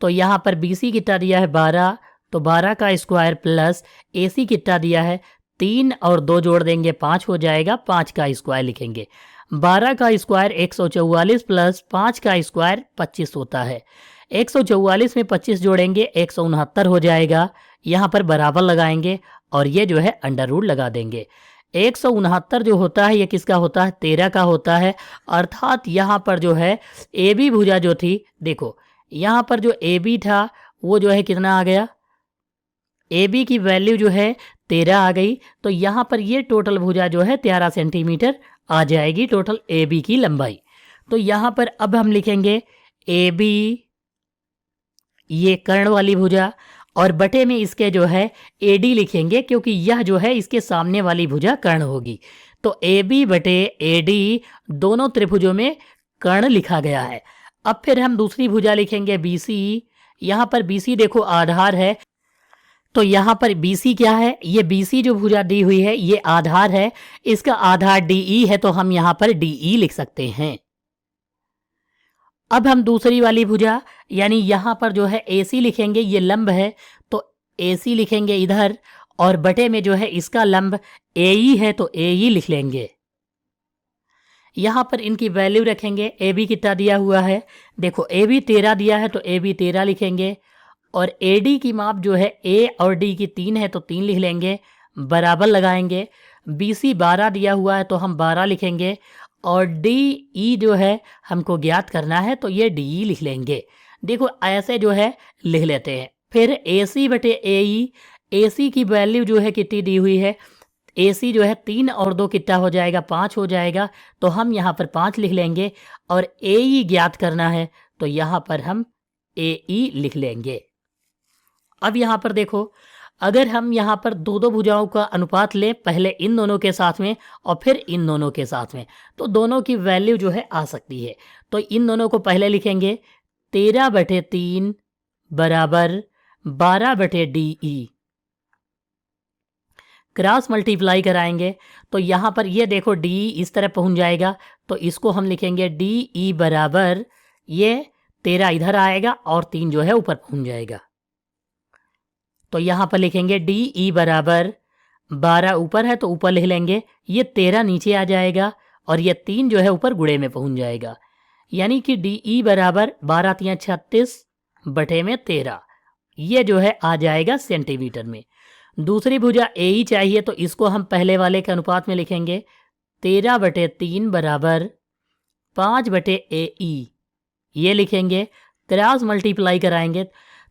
तो यहाँ पर BC कितना दिया है 12, तो 12 का स्क्वायर प्लस AC कितना दिया है 3 और 2 जोड़ देंगे 5 हो जाएगा, 5 का स्क्वायर लिखेंगे। 12 का स्क्वायर 144 प्लस 5 का स्क्वायर 25 होता है। 144 में 25 जोड़ेंगे 169 हो जाएगा। यहाँ पर बराबर लगाएंगे और ये जो है अंडर रूट लगा देंगे। 169 जो होता है ये किसका होता है 13 का होता है। अर्थात यहाँ पर जो है AB भुजा जो थी, देखो यहाँ पर जो AB था वो जो है कितना आ गया, AB की वैल्यू जो है 13 आ गई, तो यहाँ पर ये टोटल भुजा जो है 13 सेंटीमीटर आ जाएगी टोटल AB की लंबाई। तो यहाँ पर अब हम लिखेंगे AB ये कर्ण वाली भुजा और बटे में इसके जो है AD लिखेंगे, क्योंकि यह जो है इसके सामने वाली भुजा कर्ण होगी। तो AB बटे AD दोनों त्रिभुजों में कर्ण लिखा गया है। अब फिर हम दूसरी भुजा लिखेंगे BC। यहाँ पर BC देखो आधार है, तो यहाँ पर BC क्या है, ये BC जो भुजा दी हुई है ये आधार है, इसका आधार DE है, तो हम यहाँ पर DE लिख सकते हैं। अब हम दूसरी वाली भुजा यानी यहाँ पर जो है AC लिखेंगे, ये लंब है तो AC लिखेंगे इधर, और बटे में जो है इसका लंब AE है तो AE लिख लेंगे। यहाँ पर इनकी वैल्यू रखेंगे। AB कितना दिया हुआ है, देखो AB 13 दिया है तो AB 13 लिखेंगे, और AD की माप जो है A और D की 3 है तो 3 लिख लेंगे, बराबर लगाएंगे। BC 12 दिया हुआ है तो हम 12 लिखेंगे, और DE जो है हमको ज्ञात करना है तो ये DE लिख लेंगे। देखो ऐसे जो है लिख लेते हैं। फिर AC बटे AE, AC की वैल्यू जो है कितनी दी हुई है, AC जो है 3 और 2 कितना हो जाएगा 5 हो जाएगा, तो हम यहाँ पर 5 लिख लेंगे, और AE ज्ञात करना है तो यहाँ पर हम AE लिख लेंगे। अब यहाँ पर देखो अगर हम यहाँ पर दो दो भुजाओं का अनुपात लें, पहले इन दोनों के साथ में और फिर इन दोनों के साथ में, तो दोनों की वैल्यू जो है आ सकती है। तो इन दोनों को पहले लिखेंगे 13/3 बराबर 12/DE, क्रॉस मल्टीप्लाई कराएंगे तो यहाँ पर ये देखो DE इस तरह पहुँच जाएगा, तो इसको हम लिखेंगे DE बराबर ये 13 इधर आएगा और 3 जो है ऊपर पहुँच जाएगा। तो यहाँ पर लिखेंगे DE बराबर 12 ऊपर है तो ऊपर लिख लेंगे, ये 13 नीचे आ जाएगा और ये 3 जो है ऊपर गुणे में पहुँच जाएगा, यानी कि DE बराबर 12 3 36 बटे में 13, ये जो है आ जाएगा सेंटीमीटर में। दूसरी भुजा AE चाहिए तो इसको हम पहले वाले के अनुपात में लिखेंगे 13/3 बराबर 5/AE, ये लिखेंगे, क्रॉस मल्टीप्लाई कराएंगे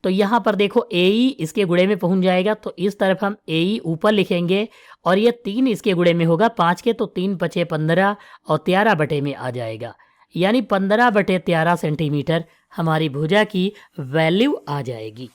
तो यहाँ पर देखो AE इसके गुणे में पहुँच जाएगा, तो इस तरफ हम AE ऊपर लिखेंगे और ये 3 इसके गुणे में होगा 5 के, तो 3 × 5 = 15 और 13 बटे में आ जाएगा, यानी 15/13 सेंटीमीटर हमारी भुजा की वैल्यू आ जाएगी।